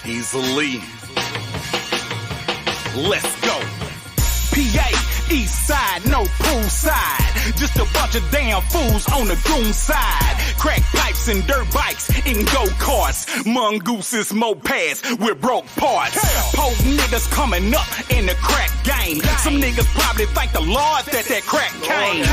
easily. Let's go. PA, east side, no poolside. Just a bunch of damn fools on the goon side. Crack pipes and dirt bikes in go-karts. Mongooses, mopeds with broke parts. Po niggas coming up in the crack game. Some niggas probably thank the Lord that crack came.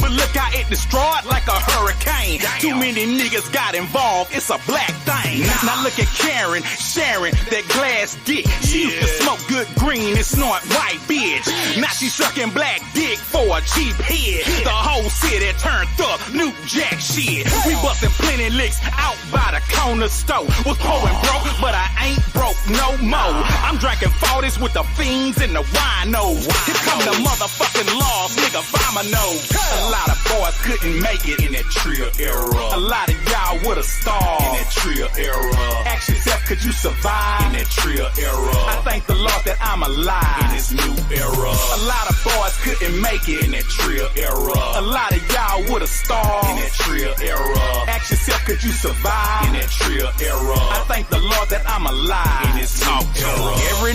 But look how it destroyed like a hurricane. Too many niggas got involved, it's a black thing. Now look at Karen, sharing that glass dick. She used to smoke good green and snort white bitch. Now she sucking black dick for a cheap head. The whole city turned up, new jack shit. We bustin' plenty licks out by the corner store. Was pouring broke, but I ain't broke no more. I'm drinking 40s with the fiends and the winos. Here come the motherfucking laws, nigga, Vomino. A lot of boys couldn't make it in that trio era. A lot of y'all would've starved in that trio era. Ask yourself, could you survive in that trio era? I thank the Lord that I'm alive in this new era. A lot of boys couldn't make it in that trio era. A lot of y'all would've starved in that trio era. Ask yourself, could you survive in that trio era? I thank the Lord that I'm alive in this new era. Every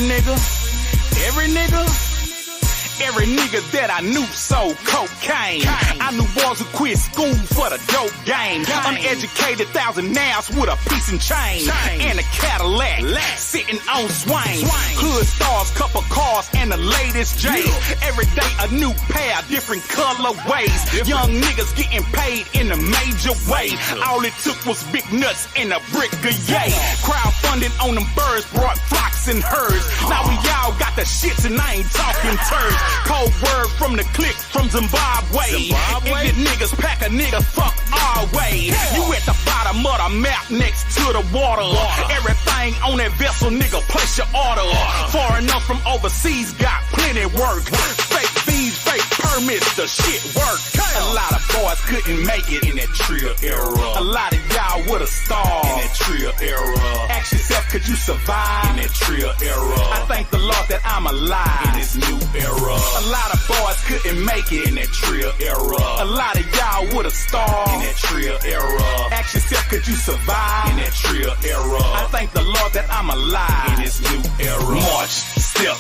nigga that I knew sold cocaine. I knew boys who quit school for the dope game. Uneducated thousandaires with a piece and chain. And a Cadillac sitting on swing. Hood stars, couple cars, and the latest J. Every day a new pair, different colorways. Young niggas getting paid in a major way. All it took was big nuts and a brick of yay. Crowdfunding on them birds brought flocks and herds. Now we all got the shits and I ain't talking turds. Cold word from the click from Zimbabwe. If your niggas pack a nigga, fuck our way. You at the bottom of the map next to the water. Everything on that vessel, nigga, place your order. Foreigners from overseas got plenty work. Fake fees, fake permits, the shit work. A lot of boys couldn't make it in that trio era. A lot of y'all would've starved in that trio era. Ask yourself, could you survive in that trio era? I thank the Lord that I'm alive in this new era. A lot of boys couldn't make it in that trio era. A lot of y'all would've starved in that trio era. Ask yourself, could you survive in that trio era? I thank the Lord that I'm alive in this new era. March, step,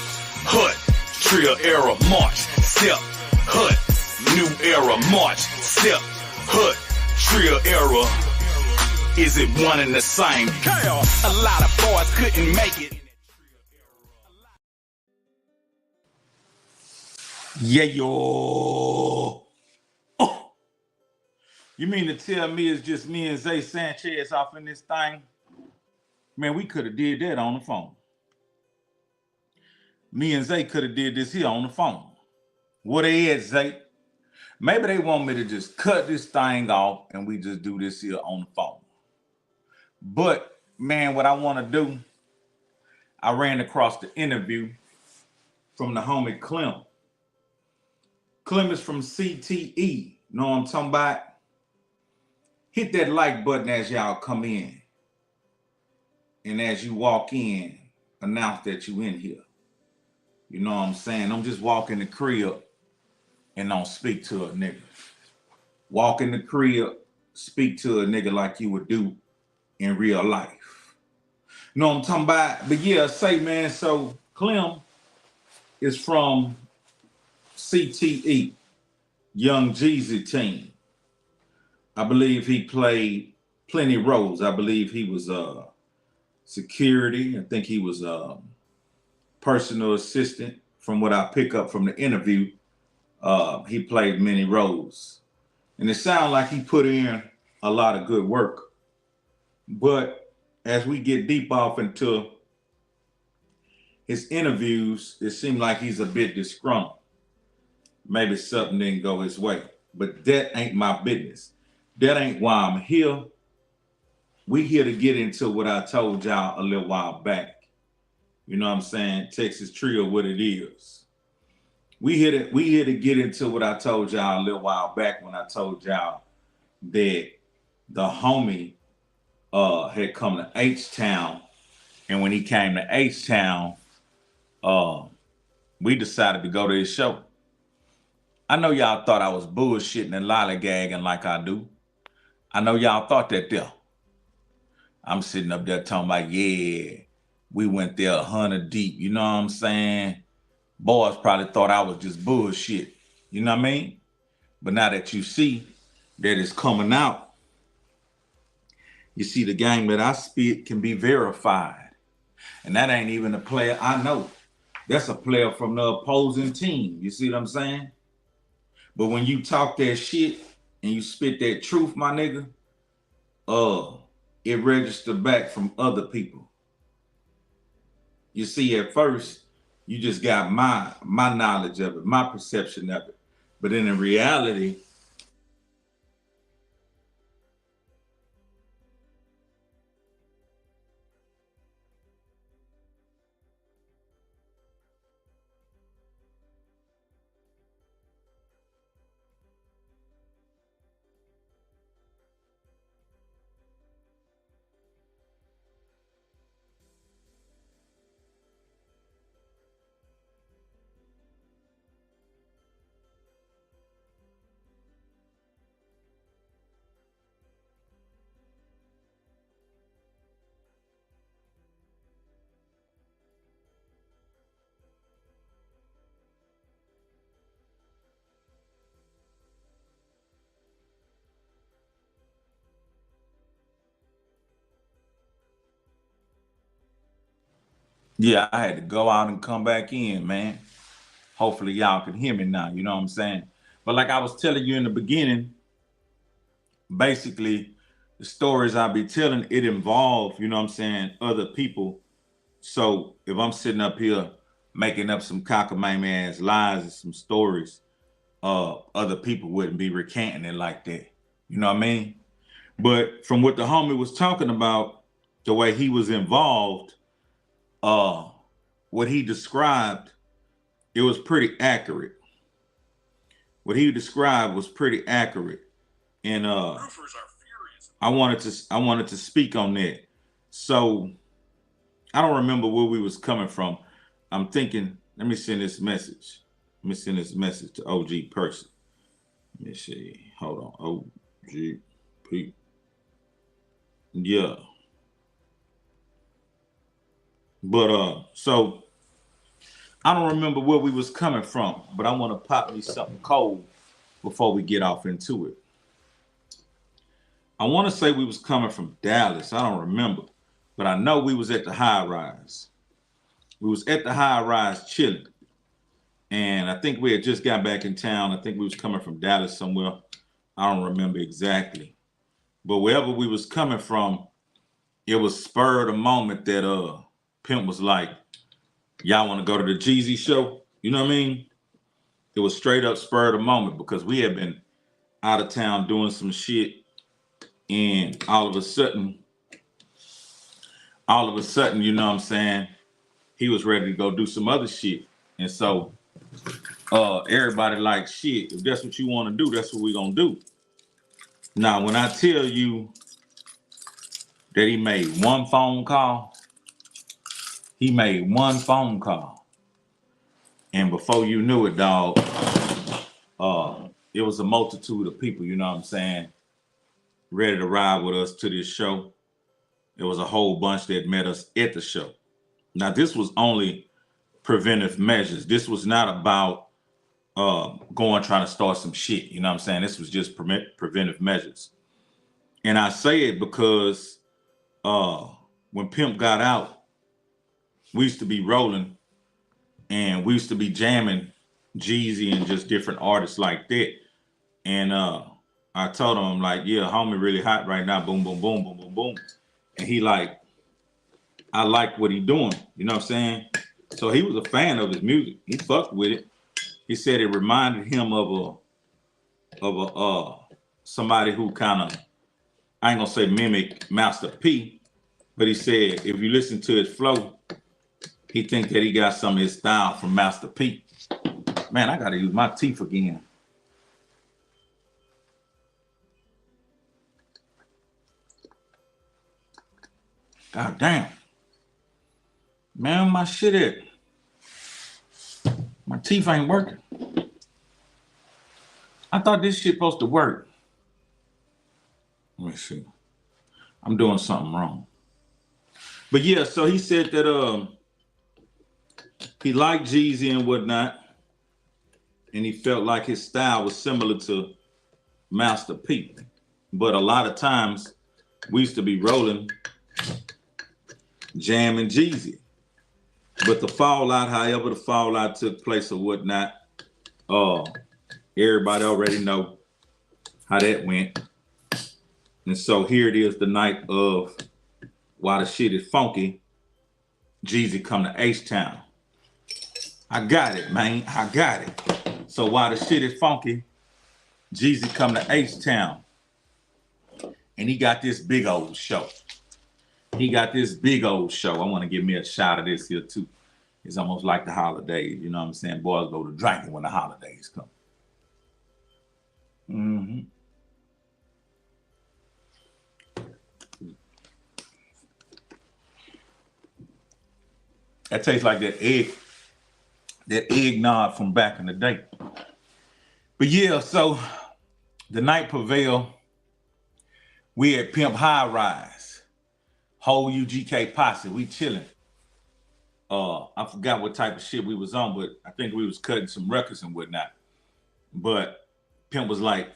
hood, trio era. March, step, hood, new era. March, step, hood, trio era. Is it one and the same? A lot of boys couldn't make it. Yeah, yo. Oh. You mean to tell me it's just me and Zay Sanchez off in this thing? Man, we could have did that on the phone. Me and Zay could have did this here on the phone. What they at, Zay? Maybe they want me to just cut this thing off and we just do this here on the phone. But, man, what I want to do, I ran across the interview from the homie Clem. Clem is from CTE. Know what I'm talking about? Hit that like button as y'all come in. And as you walk in, announce that you in here. You know what I'm saying? Don't just walk in the crib and don't speak to a nigga. Walk in the crib, speak to a nigga like you would do in real life. You know what I'm talking about? But yeah, say, man, so Clem is from CTE, Young Jeezy team. I believe he played plenty roles. I believe he was security. I think he was personal assistant. From what I pick up from the interview, he played many roles. And it sounded like he put in a lot of good work. But as we get deep off into his interviews, it seemed like he's a bit disgruntled. Maybe something didn't go his way. But that ain't my business. That ain't why I'm here. We here to get into what I told y'all a little while back. You know what I'm saying? Texas Trio, what it is. We here to get into what I told y'all a little while back when I told y'all that the homie had come to HTown. And when he came to HTown, we decided to go to his show. I know y'all thought I was bullshitting and lollygagging like I do. I know y'all thought that there. I'm sitting up there talking about, yeah, We went there 100 deep. You know what I'm saying? Boys probably thought I was just bullshit. You know what I mean? But now that you see that it's coming out, you see the game that I spit can be verified. And that ain't even a player I know. That's a player from the opposing team. You see what I'm saying? But when you talk that shit and you spit that truth, my nigga, it registered back from other people. You see, at first, you just got my knowledge of it, my perception of it. But then in reality, yeah, I had to go out and come back in, man. Hopefully y'all can hear me now, you know what I'm saying? But like I was telling you in the beginning, basically the stories I be telling, it involve, you know what I'm saying, other people. So if I'm sitting up here making up some cockamamie ass lies and some stories, other people wouldn't be recanting it like that. You know what I mean? But from what the homie was talking about, the way he was involved, uh, what he described, it was pretty accurate. What he described was pretty accurate. And I wanted to speak on that. So I don't remember where we was coming from. I'm thinking, let me send this message. Let me send this message to OG person. Let me see. Hold on. OGP. Yeah. But so I don't remember where we was coming from, but I want to pop me something cold before we get off into it. I want to say we was coming from Dallas. I don't remember, but I know we was at the high rise. We was at the high rise chilling. And I think we had just got back in town. I think we was coming from Dallas somewhere. I don't remember exactly. But wherever we was coming from, it was spur of the moment that Pimp was like, y'all want to go to the Jeezy show? You know what I mean? It was straight up spur of the moment because we had been out of town doing some shit, and all of a sudden, you know what I'm saying, he was ready to go do some other shit. And so everybody like, shit, if that's what you want to do, that's what we gonna do. Now, when I tell you that he made one phone call, and before you knew it, dog, it was a multitude of people, you know what I'm saying, ready to ride with us to this show. There was a whole bunch that met us at the show. Now, this was only preventive measures. This was not about going trying to start some shit. You know what I'm saying? This was just preventive measures. And I say it because when Pimp got out, we used to be rolling and we used to be jamming Jeezy and just different artists like that. And I told him, like, yeah, homie really hot right now. Boom, boom, boom, boom, boom, boom. And he like, I like what he doing. You know what I'm saying? So he was a fan of his music. He fucked with it. He said it reminded him of a somebody who kind of, I ain't gonna say mimic Master P, but he said if you listen to his flow, he think that he got some of his style from Master P. Man, I gotta use my teeth again. God damn. Man, my shit is. My teeth ain't working. I thought this shit supposed to work. Let me see. I'm doing something wrong. But yeah, so he said that he liked Jeezy and whatnot, and he felt like his style was similar to Master P. But a lot of times we used to be rolling Jam and Jeezy. But the fallout, however the fallout took place or whatnot, everybody already know how that went. And so here it is, the night of Why the Shit Is Funky, Jeezy come to HTown. I got it, man. I got it. So Why the Shit Is Funky, Jeezy come to HTown. And he got this big old show. He got this big old show. I want to give me a shot of this here too. It's almost like the holidays. You know what I'm saying? Boys go to drinking when the holidays come. Mm-hmm. That tastes like that eggnog from back in the day. But yeah, so the night prevailed. We at Pimp High Rise, whole UGK posse. We chilling. I forgot what type of shit we was on, but I think we was cutting some records and whatnot. But Pimp was like,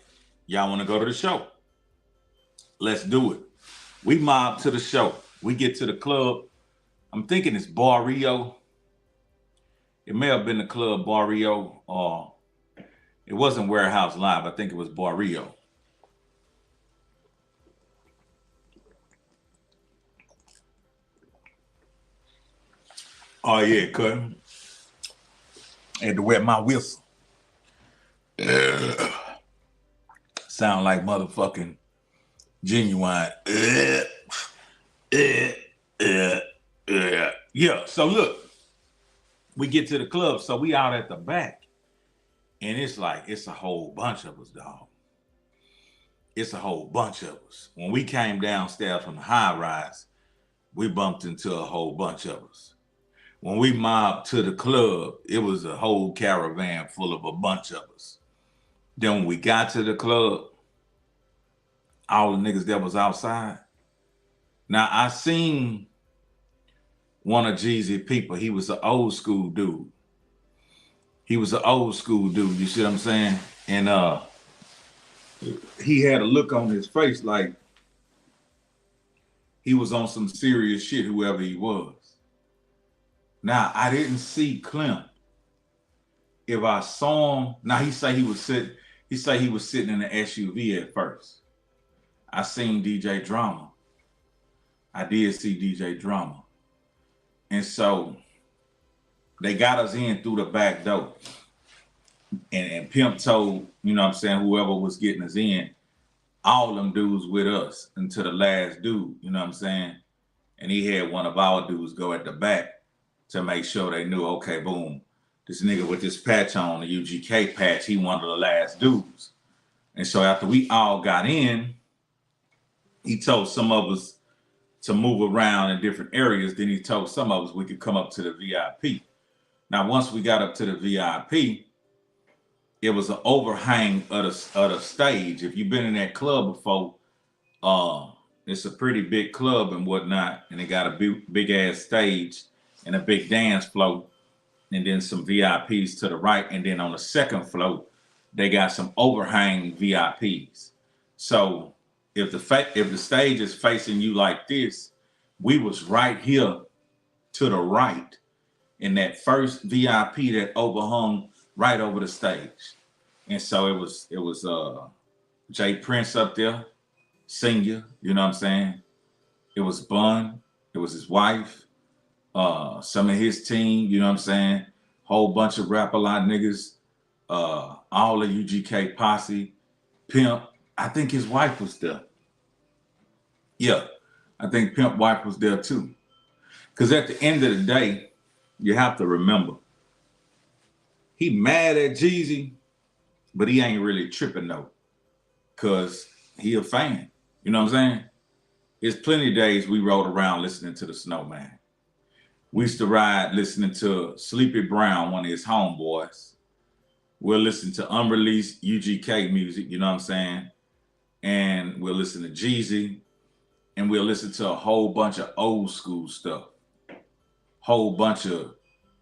"Y'all want to go to the show? Let's do it." We mob to the show. We get to the club. I'm thinking it's Barrio. It may have been the club Barrio, or it wasn't Warehouse Live. I think it was Barrio. Oh yeah, cut. I had to wet my whistle. Sound like motherfucking Genuine. Yeah, so look, we get to the club, so we out at the back, and it's like, it's a whole bunch of us, dog. It's a whole bunch of us. When we came downstairs from the high rise, we bumped into a whole bunch of us. When we mobbed to the club, it was a whole caravan full of a bunch of us. Then when we got to the club, all the niggas that was outside. Now, I seen one of Jeezy people. He was an old school dude. You see what I'm saying? And he had a look on his face like he was on some serious shit, whoever he was. Now, I didn't see Clem. If I saw him, now he say he was sitting in the SUV at first. I seen DJ Drama. I did see DJ Drama. And so they got us in through the back door. And Pimp told, you know what I'm saying, whoever was getting us in, all them dudes with us until the last dude, you know what I'm saying? And he had one of our dudes go at the back to make sure they knew, okay, boom, this nigga with this patch on, the UGK patch, he one of the last dudes. And so after we all got in, he told some of us to move around in different areas. Then he told some of us we could come up to the VIP. Now, once we got up to the VIP, it was an overhang of the stage. If you've been in that club before, it's a pretty big club and whatnot, and it got a big ass stage and a big dance floor, and then some VIPs to the right, and then on the second floor, they got some overhang VIPs. So if the stage is facing you like this, we was right here to the right in that first VIP that overhung right over the stage. And so it was Jay Prince up there, senior, you know what I'm saying? It was Bun, it was his wife, some of his team, you know what I'm saying? Whole bunch of Rap-A-Lot niggas, all the UGK posse, Pimp. I think his wife was there. Yeah, I think Pimp wife was there too. Because at the end of the day, you have to remember, he mad at Jeezy, but he ain't really tripping though, because he a fan. You know what I'm saying? There's plenty of days we rode around listening to the Snowman. We used to ride listening to Sleepy Brown, one of his homeboys. We'll listen to unreleased UGK music, you know what I'm saying? And we'll listen to Jeezy. and we'll listen to a whole bunch of old school stuff, whole bunch of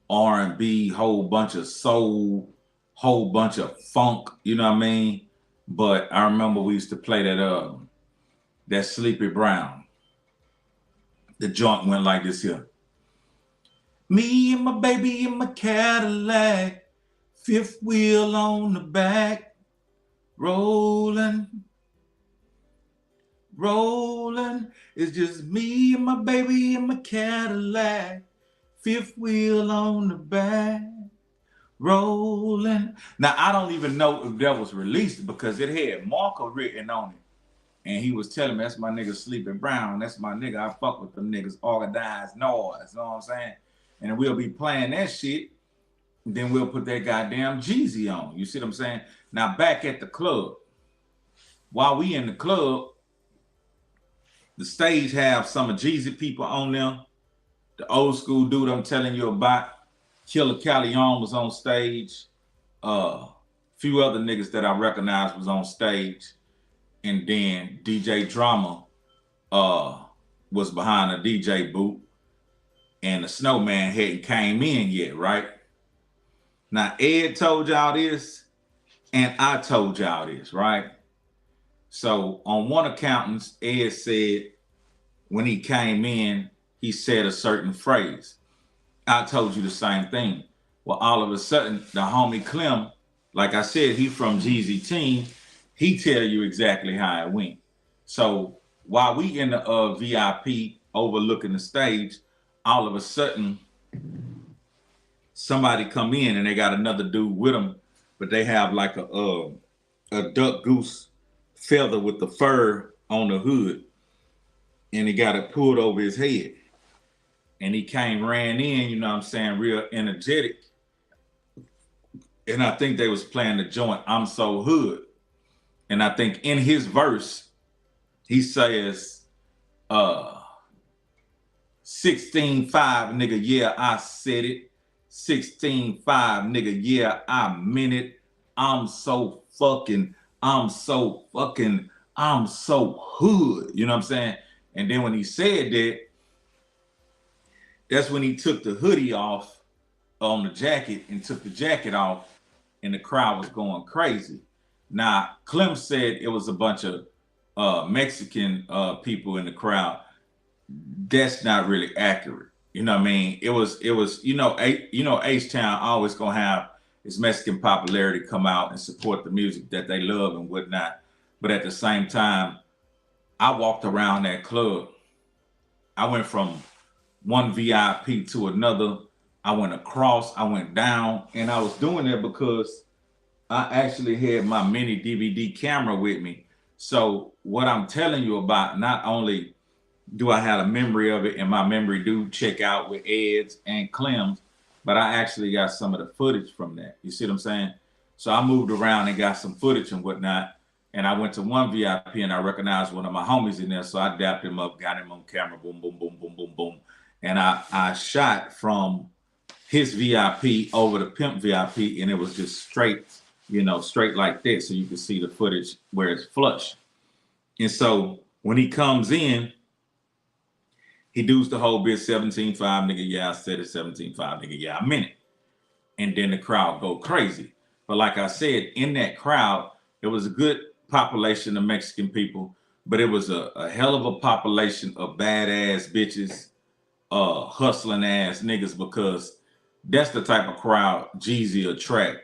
R&B, whole bunch of soul, whole bunch of funk, you know what I mean? But I remember we used to play that Sleepy Brown. The joint went like this here. Me and my baby in my Cadillac, fifth wheel on the back, rolling. It's just me and my baby in my Cadillac, fifth wheel on the back, rolling. Now, I don't even know if that was released because it had Marco written on it. And he was telling me, that's my nigga Sleepy Brown. That's my nigga. I fuck with them niggas, organized noise. You know what I'm saying? And we'll be playing that shit. Then we'll put that goddamn Jeezy on. You see what I'm saying? Now, back at the club, while we in the club, the stage have some of Jeezy people on there. The old school dude I'm telling you about, Killer Callion was on stage. Few other niggas that I recognized was on stage. And then DJ Drama was behind a DJ booth. And the Snowman hadn't came in yet, right? Now, Ed told y'all this, and I told y'all this, right? So on one accountants, Ed said when he came in, he said a certain phrase. I told you the same thing. Well, all of a sudden, the homie Clem, like I said, he from Jeezy team, he tell you exactly how it went. So while we in the VIP overlooking the stage, all of a sudden, somebody come in and they got another dude with them, but they have like a duck goose feather with the fur on the hood, and he got it pulled over his head. And he ran in, you know what I'm saying, real energetic. And I think they was playing the joint, I'm So Hood. And I think in his verse, he says, 16.5, nigga, yeah, I said it. 16.5, nigga, yeah, I meant it. I'm so hood. You know what I'm saying? And then when he said that, that's when he took the hoodie off on the jacket and took the jacket off, and the crowd was going crazy. Now, Clem said it was a bunch of Mexican people in the crowd. That's not really accurate. You know what I mean? It was, HTown always gonna have its Mexican popularity come out and support the music that they love and whatnot. But at the same time, I walked around that club. I went from one VIP to another. I went across, I went down, and I was doing that because I actually had my mini DVD camera with me. So what I'm telling you about, not only do I have a memory of it, and my memory do check out with Ed's and Clem's, but I actually got some of the footage from that. You see what I'm saying? So I moved around and got some footage and whatnot. And I went to one VIP and I recognized one of my homies in there. So I dapped him up, got him on camera, boom, boom, boom, boom, boom, boom. And I shot from his VIP over the Pimp VIP, and it was just straight, straight like that. So you can see the footage where it's flush. And so when he comes in, he does the whole bit, 17.5, nigga, yeah, I said it, 17.5, nigga, yeah, I meant it. And then the crowd go crazy. But like I said, in that crowd, it was a good population of Mexican people, but it was a hell of a population of badass bitches, hustling ass niggas, because that's the type of crowd Jeezy attract.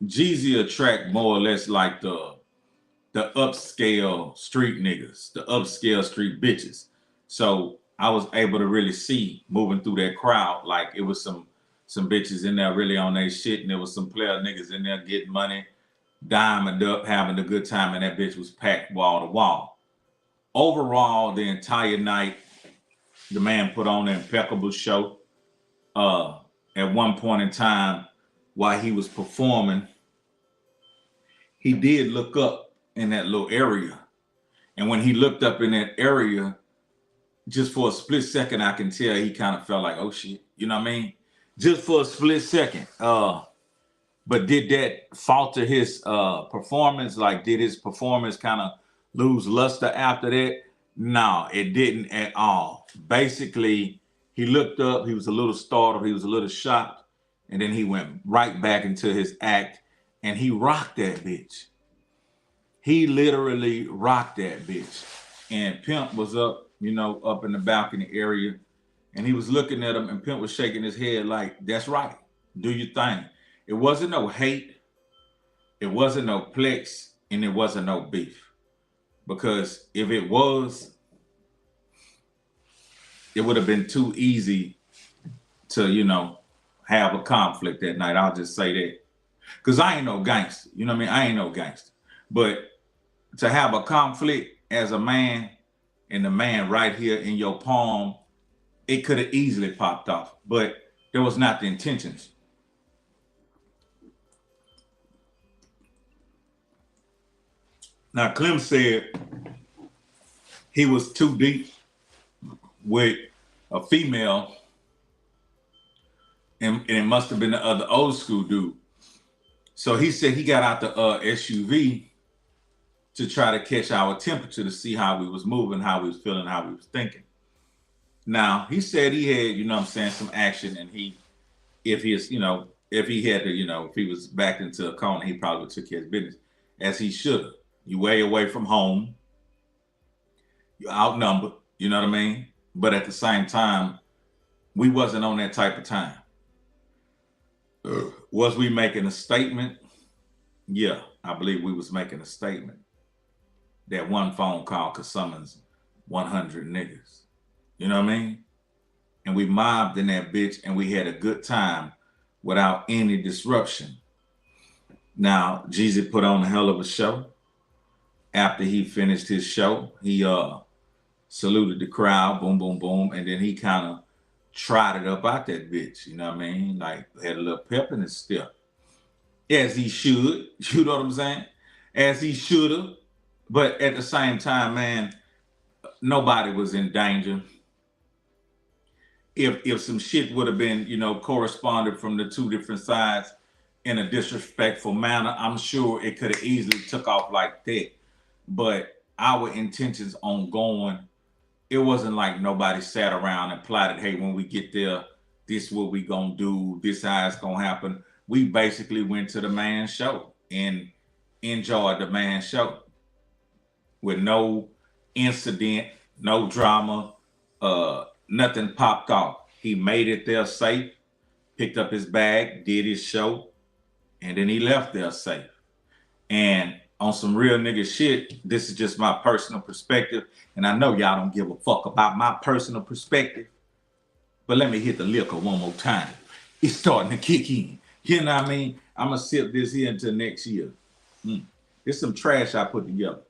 Jeezy attract more or less like the upscale street niggas, the upscale street bitches. So I was able to really see moving through that crowd, like it was some bitches in there really on their shit, and there was some player niggas in there getting money, diamond up, having a good time, and that bitch was packed wall to wall. Overall, the entire night, the man put on an impeccable show. At one point in time, while he was performing, he did look up in that little area. And when he looked up in that area, just for a split second, I can tell he kind of felt like, oh shit, you know what I mean? Just for a split second. But did that falter his performance? Like, did his performance kind of lose luster after that? No, it didn't at all. Basically, he looked up, he was a little startled, he was a little shocked, and then he went right back into his act and he rocked that bitch. He literally rocked that bitch. And Pimp was up, you know, up in the balcony area, and he was looking at him, and Pimp was shaking his head like, that's right, do your thing. It wasn't no hate, it wasn't no plex, and it wasn't no beef. Because if it was, it would have been too easy to, you know, have a conflict that night. I'll just say that. Because I ain't no gangster. You know what I mean? I ain't no gangster. But to have a conflict as a man and the man right here in your palm, it could have easily popped off. But there was not the intentions. Now, Clem said he was too deep with a female, and it must have been the other old school dude. So he said he got out the SUV to try to catch our temperature to see how we was moving, how we was feeling, how we was thinking. Now, he said he had, you know what I'm saying, some action, and if he had to, you know, if he was backed into a corner, he probably took care of his business, as he should have. You way away from home, you're outnumbered, you know what I mean? But at the same time, we wasn't on that type of time. Was we making a statement? Yeah, I believe we was making a statement. That one phone call could summons 100 niggas. You know what I mean? And we mobbed in that bitch, and we had a good time without any disruption. Now, Jeezy put on a hell of a show. After he finished his show, he saluted the crowd, boom, boom, boom, and then he kind of trotted up out that bitch, you know what I mean? Like, had a little pep in his step. As he should, you know what I'm saying? As he should have. But at the same time, man, nobody was in danger. If some shit would have been, you know, corresponded from the two different sides in a disrespectful manner, I'm sure it could have easily took off like that. But our intentions on going, it wasn't like nobody sat around and plotted, hey, when we get there, this what we gonna do, this how it's gonna happen. We basically went to the man's show and enjoyed the man's show with no incident, no drama, nothing popped off. He made it there safe, picked up his bag, did his show, and then he left there safe. And on some real nigga shit, this is just my personal perspective, and I know y'all don't give a fuck about my personal perspective, but let me hit the liquor one more time. It's starting to kick in. You know what I mean? I'm gonna sip this here until next year. It's some trash I put together.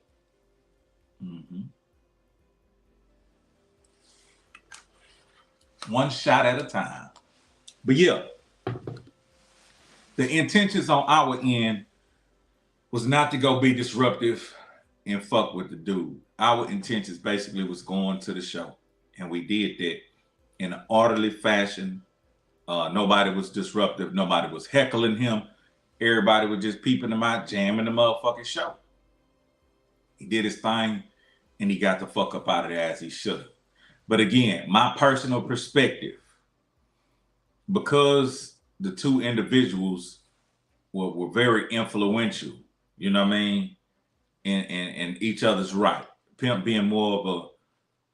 One shot at a time. But yeah, the intentions on our end was not to go be disruptive and fuck with the dude. Our intentions basically was going to the show, and we did that in an orderly fashion. Nobody was disruptive. Nobody was heckling him. Everybody was just peeping him out, jamming the motherfucking show. He did his thing, and he got the fuck up out of there as he should have. But again, my personal perspective, because the two individuals were very influential, you know what I mean, and each other's right. Pimp being more of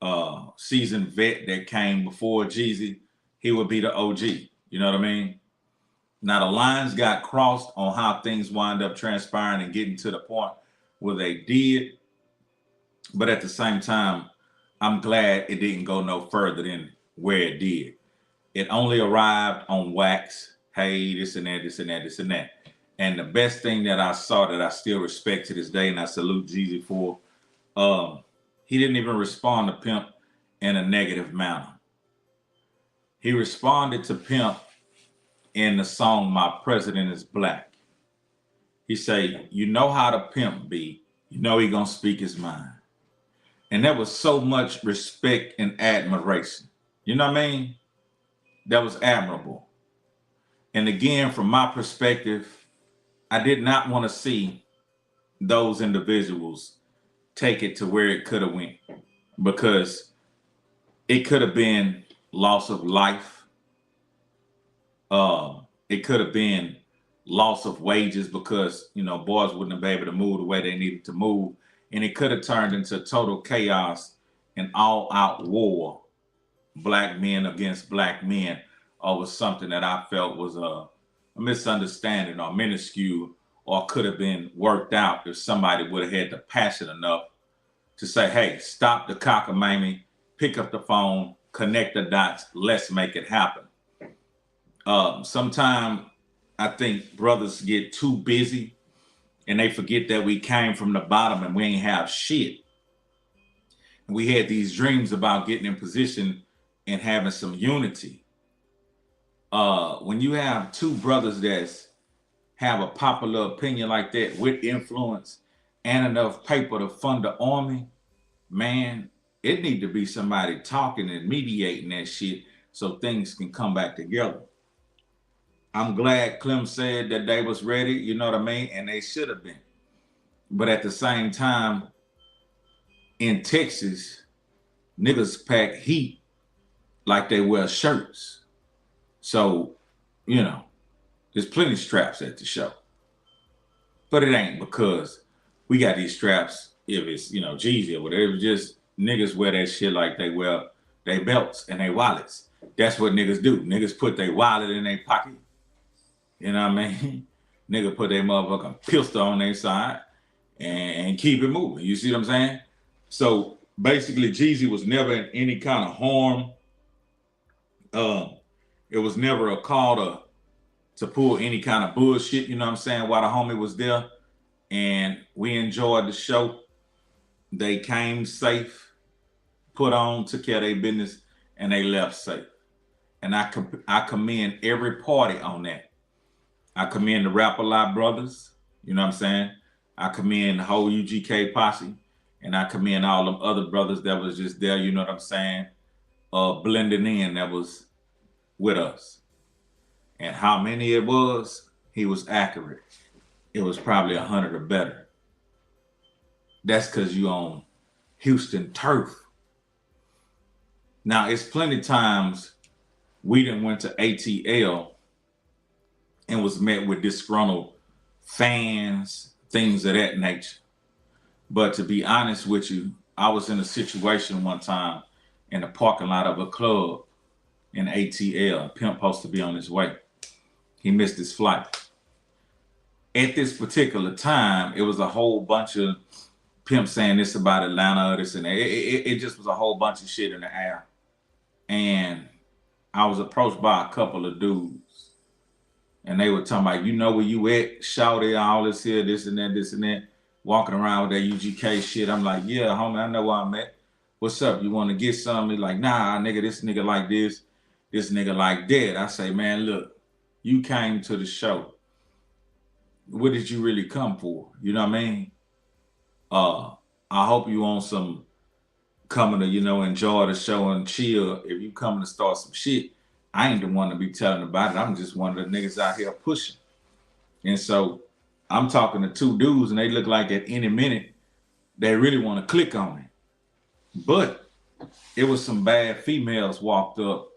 a seasoned vet that came before Jeezy, he would be the OG, you know what I mean? Now the lines got crossed on how things wind up transpiring and getting to the point where they did. But at the same time, I'm glad it didn't go no further than where it did. It only arrived on wax. Hey, this and that, this and that, this and that. And the best thing that I saw that I still respect to this day, and I salute Jeezy for, he didn't even respond to Pimp in a negative manner. He responded to Pimp in the song My President is Black. He say, you know how the pimp be, you know he gonna speak his mind. And that was so much respect and admiration. You know what I mean? That was admirable. And again, from my perspective, I did not want to see those individuals take it to where it could have went. because it could have been loss of life. It could have been loss of wages because, you know, boys wouldn't have been able to move the way they needed to move. And it could have turned into total chaos and all out war, black men against black men, over something that I felt was a misunderstanding or minuscule, or could have been worked out if somebody would have had the passion enough to say, hey, stop the cockamamie, pick up the phone, connect the dots, let's make it happen. Sometimes I think brothers get too busy and they forget that we came from the bottom and we ain't have shit. And we had these dreams about getting in position and having some unity. When you have two brothers that have a popular opinion like that with influence and enough paper to fund the army, man, it need to be somebody talking and mediating that shit so things can come back together. I'm glad Clem said that they was ready, you know what I mean? And they should have been. But at the same time, in Texas, niggas pack heat like they wear shirts. So, you know, there's plenty of straps at the show. But it ain't because we got these straps if it's, you know, Jeezy or whatever. It's just niggas wear that shit like they wear their belts and their wallets. That's what niggas do. Niggas put their wallet in their pocket. You know what I mean? Nigga put their motherfucking pistol on their side and keep it moving. You see what I'm saying? So basically, Jeezy was never in any kind of harm. It was never a call to pull any kind of bullshit, you know what I'm saying, while the homie was there. And we enjoyed the show. They came safe, put on, took care of their business, and they left safe. And I commend every party on that. I commend the Rap-A-Lot brothers, you know what I'm saying? I commend the whole UGK posse, and I commend all them other brothers that was just there, you know what I'm saying, blending in, that was with us. And how many it was, he was accurate. It was probably 100 or better. That's because you on Houston turf. Now, it's plenty times we done went to ATL and was met with disgruntled fans, things of that nature. But to be honest with you, I was in a situation one time in the parking lot of a club in ATL. Pimp supposed to be on his way. He missed his flight. At this particular time, it was a whole bunch of Pimp saying this about Atlanta, this and that. It just was a whole bunch of shit in the air. And I was approached by a couple of dudes. And they were talking about, you know where you at? Shouty, all this here, this and that. Walking around with that UGK shit. I'm like, yeah, homie, I know where I'm at. What's up? You want to get something? He's like, nah, nigga, this nigga like this nigga like that. I say, man, look, you came to the show. What did you really come for? You know what I mean? I hope you on some coming to, you know, enjoy the show and chill. If you coming to start some shit, I ain't the one to be telling about it. I'm just one of the niggas out here pushing. And so I'm talking to two dudes and they look like at any minute they really want to click on it. But it was some bad females walked up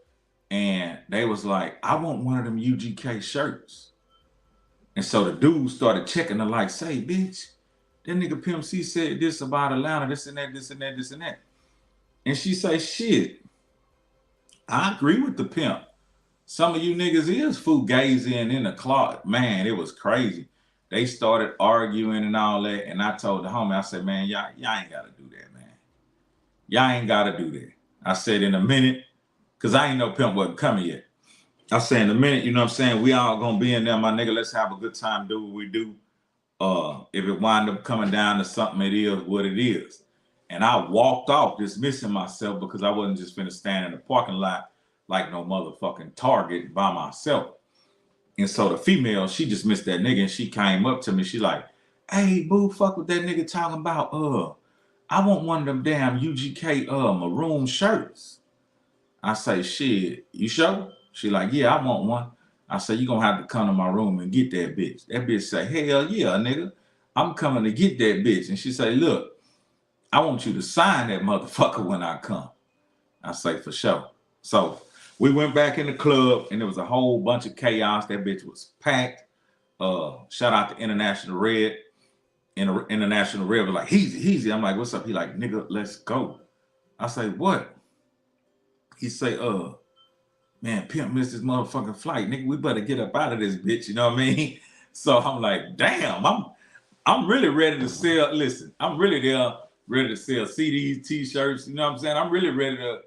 and they was like, I want one of them UGK shirts. And so the dudes started checking her like, say, bitch, that nigga Pimp-C said this about Atlanta, this and that, this and that, this and that. And she say, shit, I agree with the pimp. Some of you niggas is fugazing in the closet. Man, it was crazy. They started arguing and all that. And I told the homie, I said, man, y'all ain't got to do that, man. Y'all ain't got to do that. I said in a minute, because I ain't know Pimp wasn't coming yet. I said in a minute, you know what I'm saying? We all going to be in there, my nigga. Let's have a good time, do what we do. If it wind up coming down to something, it is what it is. And I walked off dismissing myself because I wasn't just finna stand in the parking lot like no motherfucking Target by myself. And so the female, she just missed that nigga and she came up to me. She like, hey, boo, fuck what that nigga talking about. I want one of them damn UGK maroon shirts. I say, shit, you sure? She like, yeah, I want one. I say, you gonna have to come to my room and get that bitch. That bitch say, hell yeah, nigga. I'm coming to get that bitch. And she say, look, I want you to sign that motherfucker when I come. I say, for sure. So we went back in the club and there was a whole bunch of chaos. That bitch was packed. Shout out to International Red. International Red was like, Heezy. I'm like, what's up? He like, nigga, let's go. I say, what? He say, man, Pimp missed his motherfucking flight. Nigga, we better get up out of this bitch. You know what I mean? So I'm like, damn, I'm really ready to sell. Listen, I'm really there ready to sell CDs, t-shirts. You know what I'm saying? I'm really ready to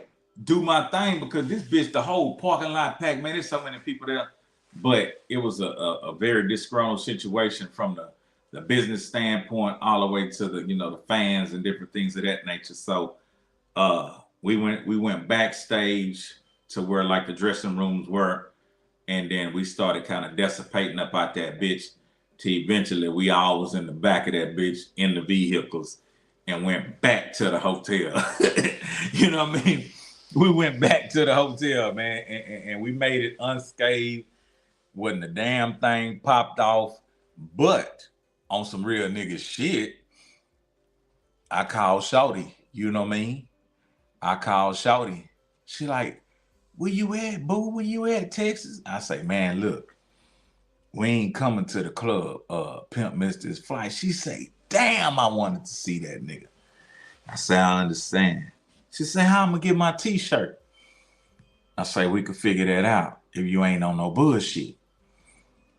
do my thing because this bitch, the whole parking lot packed, man, there's so many people there. But it was a very disgruntled situation from the business standpoint all the way to the, you know, the fans and different things of that nature. So we went backstage to where like the dressing rooms were, and then we started kind of dissipating up out that bitch till eventually we all was in the back of that bitch in the vehicles and went back to the hotel. You know what I mean? We went back to the hotel, man, and we made it unscathed. Wasn't a damn thing popped off, but on some real nigga shit, I called Shorty. You know what I mean? I called Shorty. She like, where you at, boo? Where you at, Texas? I say, man, look, we ain't coming to the club. Pimp missed his flight. She say, damn, I wanted to see that nigga. I say, I understand. She say, how I'm gonna get my t-shirt? I say, we could figure that out if you ain't on no bullshit.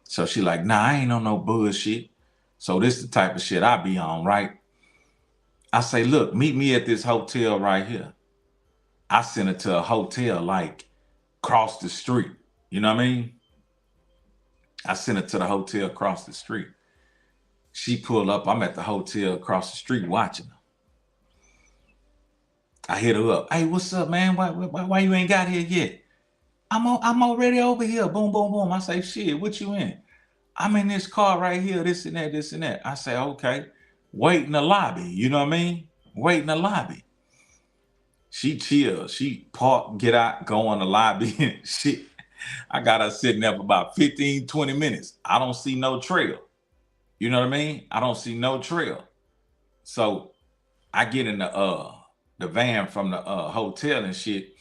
So she like, nah, I ain't on no bullshit. So this the type of shit I be on, right? I say, look, meet me at this hotel right here. I sent her to a hotel like across the street. You know what I mean? I sent her to the hotel across the street. She pulled up. I'm at the hotel across the street watching her. I hit her up. Hey, what's up, man? Why you ain't got here yet? I'm already over here. Boom, boom, boom. I say, shit, what you in? I'm in this car right here, this and that, this and that. I say, okay. Wait in the lobby. You know what I mean? Wait in the lobby. She chill. She park, get out, go in the lobby. Shit. I got her sitting there for about 15, 20 minutes. I don't see no trail. You know what I mean? I don't see no trail. So I get in the van from the hotel and shit,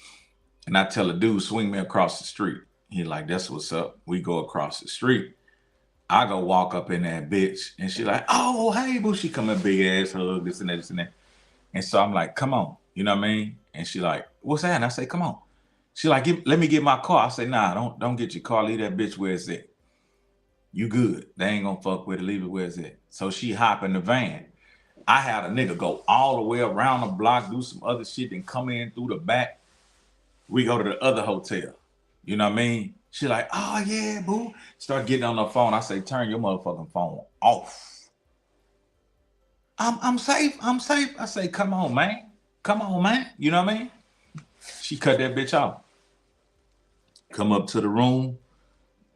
and I tell the dude, swing me across the street. He like, that's what's up. We go across the street. I go walk up in that bitch, and she like, oh, hey, boo. She come a big ass hug, this and that, this and that. And so I'm like, come on. You know what I mean? And she like, what's that? And I say, come on. She like, let me get my car. I say, nah, don't get your car. Leave that bitch where it's at. You good. They ain't gonna fuck with it. Leave it where it's at. So she hop in the van. I had a nigga go all the way around the block, do some other shit, and come in through the back. We go to the other hotel. You know what I mean? She like, oh yeah, boo. Start getting on the phone. I say, turn your motherfucking phone off. I'm safe. I'm safe. I say, come on, man. Come on, man. You know what I mean? She cut that bitch off. Come up to the room,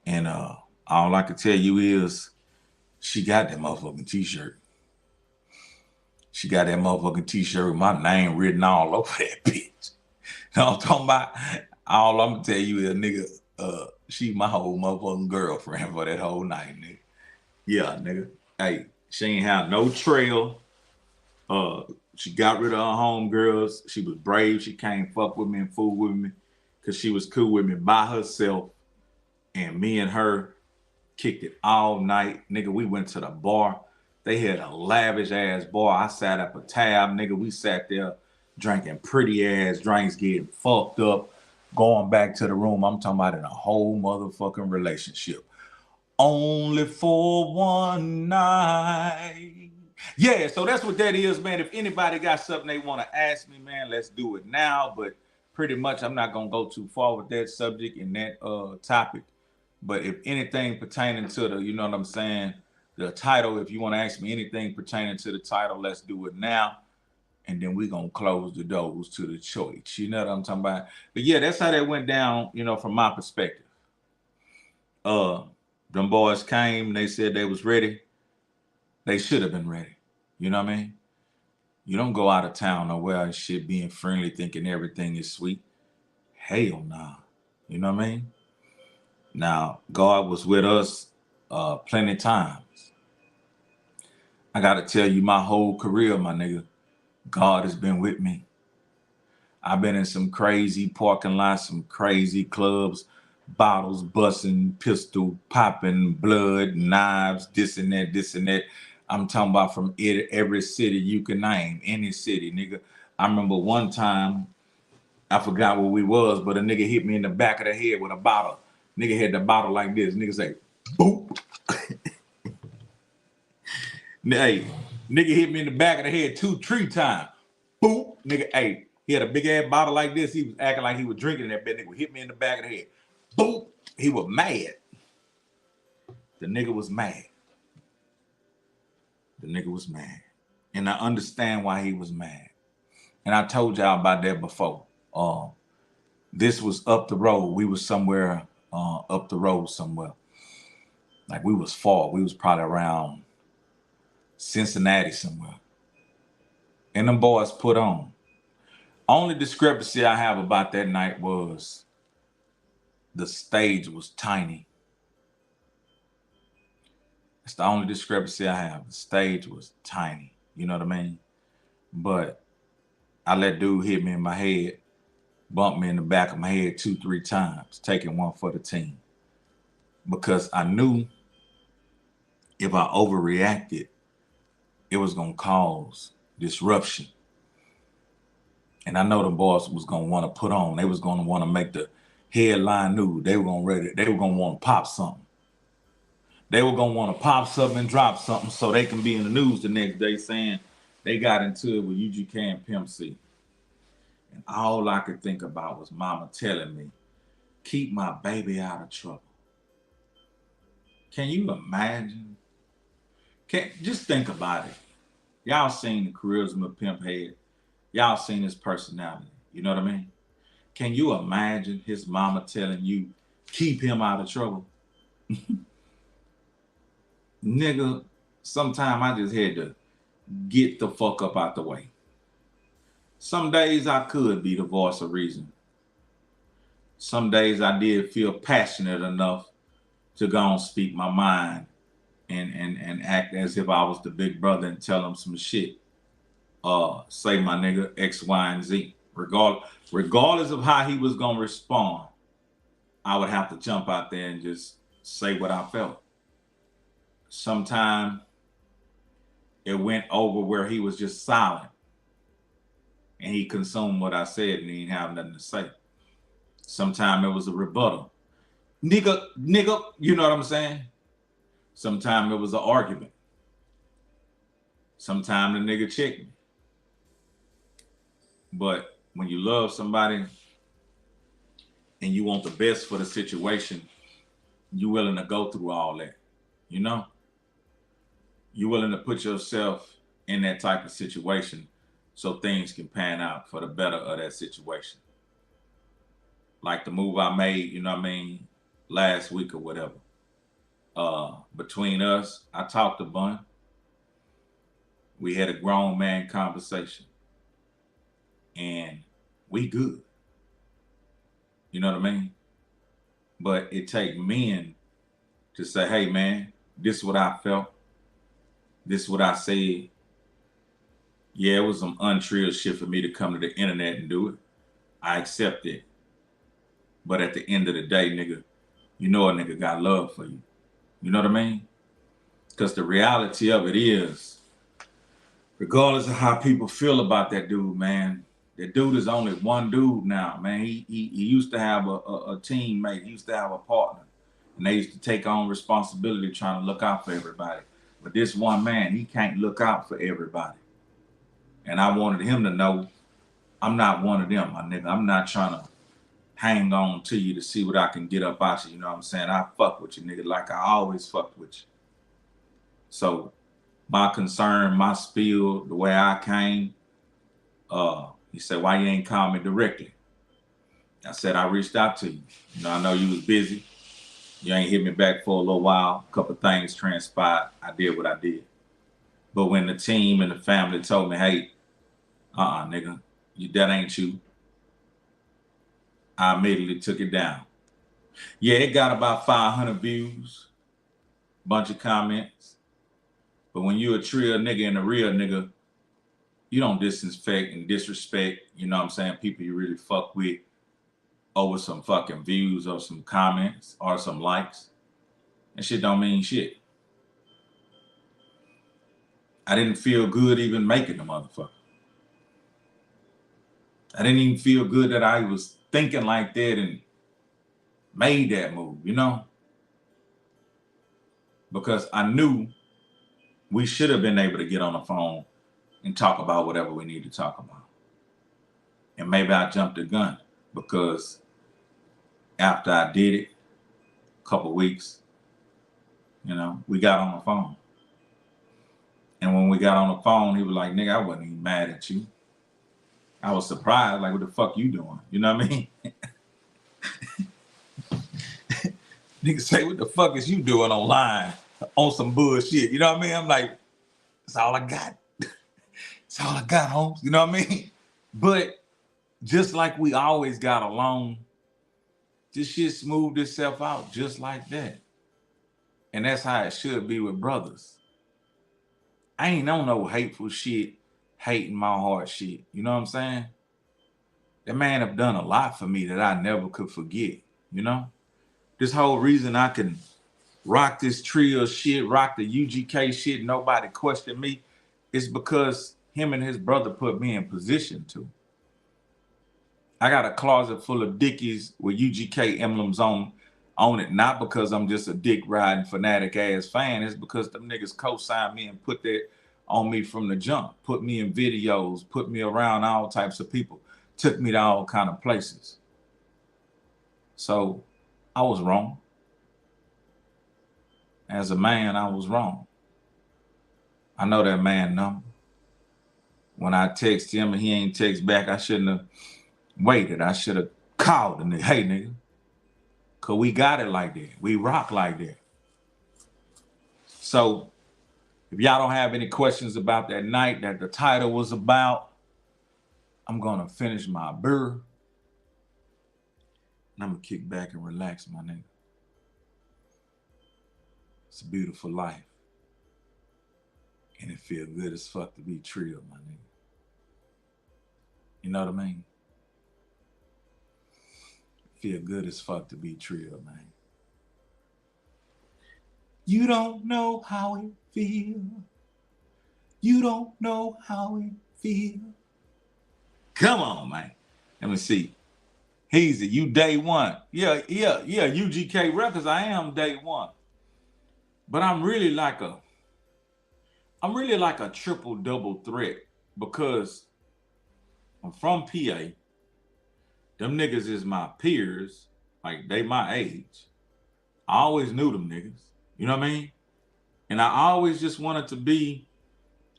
and all I can tell you is she got that motherfucking t-shirt. She got that motherfucking t-shirt with my name written all over that bitch. You know what I'm talking about? All I'm gonna tell you is, nigga, she my whole motherfucking girlfriend for that whole night, nigga. Yeah, nigga. Hey, she ain't have no trail. She got rid of her homegirls. She was brave. She came fuck with me and fool with me because she was cool with me by herself. And me and her kicked it all night. Nigga, we went to the bar. They had a lavish ass bar. I sat up a tab, nigga. We sat there drinking pretty ass drinks, getting fucked up, going back to the room. I'm talking about in a whole motherfucking relationship. Only for one night. Yeah, so that's what that is, man. If anybody got something they want to ask me, man, let's do it now. But pretty much I'm not going to go too far with that subject and that topic. But if anything pertaining to the, you know what I'm saying, the title, if you want to ask me anything pertaining to the title, let's do it now. And then we're going to close the doors to the choice. You know what I'm talking about? But yeah, that's how that went down, you know, from my perspective. Them boys came, they said they was ready. They should have been ready. You know what I mean? You don't go out of town nowhere and shit being friendly, thinking everything is sweet. Hell nah. You know what I mean? Now, God was with us plenty times. I got to tell you, my whole career, my nigga, God has been with me. I've been in some crazy parking lots, some crazy clubs, bottles busting, pistol popping, blood, knives, this and that, this and that. I'm talking about from every city you can name, any city, nigga. I remember one time, I forgot where we was, but a nigga hit me in the back of the head with a bottle. Nigga had the bottle like this. Nigga say, boop. Hey, nigga hit me in the back of the head 2-3 times. Boop. Nigga, hey, he had a big ass bottle like this. He was acting like he was drinking that bit. Nigga hit me in the back of the head. Boop. He was mad. The nigga was mad. The nigga was mad. And I understand why he was mad. And I told y'all about that before. This was up the road. We was somewhere up the road somewhere. Like we was far. We was probably around Cincinnati somewhere. And them boys put on. Only discrepancy I have about that night was the stage was tiny. That's the only discrepancy I have. The stage was tiny. You know what I mean? But I let dude hit me in my head, bump me in the back of my head 2-3 times, taking one for the team. Because I knew if I overreacted, it was going to cause disruption. And I know the boys was going to want to put on. They was going to want to make the headline news. They were going to want to pop something. They were going to want to pop something and drop something so they can be in the news the next day saying they got into it with UGK and Pimp-C. And all I could think about was mama telling me, keep my baby out of trouble. Can you imagine? Just think about it. Y'all seen the charisma Pimp had. Y'all seen his personality. You know what I mean? Can you imagine his mama telling you, keep him out of trouble? Nigga, sometime I just had to get the fuck up out the way. Some days I could be the voice of reason. Some days I did feel passionate enough to go and speak my mind and act as if I was the big brother and tell him some shit. Say my nigga X, Y, and Z. Regardless of how he was gonna respond, I would have to jump out there and just say what I felt. Sometimes it went over where he was just silent and he consumed what I said and he didn't have nothing to say. Sometimes it was a rebuttal. Nigga, you know what I'm saying? Sometimes it was an argument. Sometimes the nigga checked me. But when you love somebody and you want the best for the situation, you're willing to go through all that, you know? You're willing to put yourself in that type of situation so things can pan out for the better of that situation. Like the move I made, you know what I mean, last week or whatever. Between us, I talked to Bun. We had a grown man conversation. And we good. You know what I mean? But it takes men to say, hey man, this is what I felt. This is what I said. Yeah, it was some unreal shit for me to come to the internet and do it. I accept it. But at the end of the day, nigga, you know a nigga got love for you. You know what I mean? Because the reality of it is, regardless of how people feel about that dude, man, that dude is only one dude now, man. He used to have a teammate. He used to have a partner. And they used to take on responsibility trying to look out for everybody. But this one man, he can't look out for everybody. And I wanted him to know I'm not one of them, my nigga. I'm not trying to hang on to you to see what I can get up out you. You know what I'm saying? I fuck with you, nigga, like I always fucked with you. So my concern, my spiel, the way I came, he said, why you ain't call me directly? I said, I reached out to you. You know, I know you was busy. You ain't hit me back for a little while. A couple of things transpired. I did what I did. But when the team and the family told me, hey, nigga, that ain't you, I immediately took it down. Yeah, it got about 500 views, bunch of comments. But when you a trill nigga and a real nigga, you don't disrespect and disrespect, you know what I'm saying, people you really fuck with over some fucking views or some comments or some likes. That shit don't mean shit. I didn't feel good even making the motherfucker. I didn't even feel good that I was thinking like that and made that move, you know? Because I knew we should have been able to get on the phone and talk about whatever we need to talk about. And maybe I jumped the gun because after I did it, a couple weeks, you know, we got on the phone. And when we got on the phone, he was like, nigga, I wasn't even mad at you. I was surprised, like, what the fuck you doing? You know what I mean? Nigga say, what the fuck is you doing online on some bullshit? You know what I mean? I'm like, that's all I got. That's all I got, Holmes. You know what I mean? But just like we always got along, this shit smoothed itself out just like that. And that's how it should be with brothers. I ain't on no hateful shit, hating my heart shit. You know what I'm saying? That man have done a lot for me that I never could forget, you know? This whole reason I can rock this trio shit, rock the UGK shit, nobody questioned me, is because him and his brother put me in position to. I got a closet full of Dickies with UGK emblems on it, not because I'm just a dick riding fanatic ass fan. It's because them niggas co-signed me and put that on me from the jump, put me in videos, put me around all types of people, took me to all kind of places. So I was wrong. As a man, I was wrong. I know that man number. When I text him and he ain't text back, I shouldn't have waited. I should have called him. Hey, nigga. Because we got it like that. We rock like that. So if y'all don't have any questions about that night that the title was about, I'm going to finish my beer. And I'm going to kick back and relax, my nigga. It's a beautiful life. And it feel good as fuck to be trio, my nigga. You know what I mean? Feel good as fuck to be trio, man. You don't know how it feel. You don't know how it feel. Come on, man. Let me see. Heezy, you day one. Yeah, UGK Records, I am day one. But I'm really like a triple double threat because I'm from PA. Them niggas is my peers, like they my age. I always knew them niggas, you know what I mean? And I always just wanted to be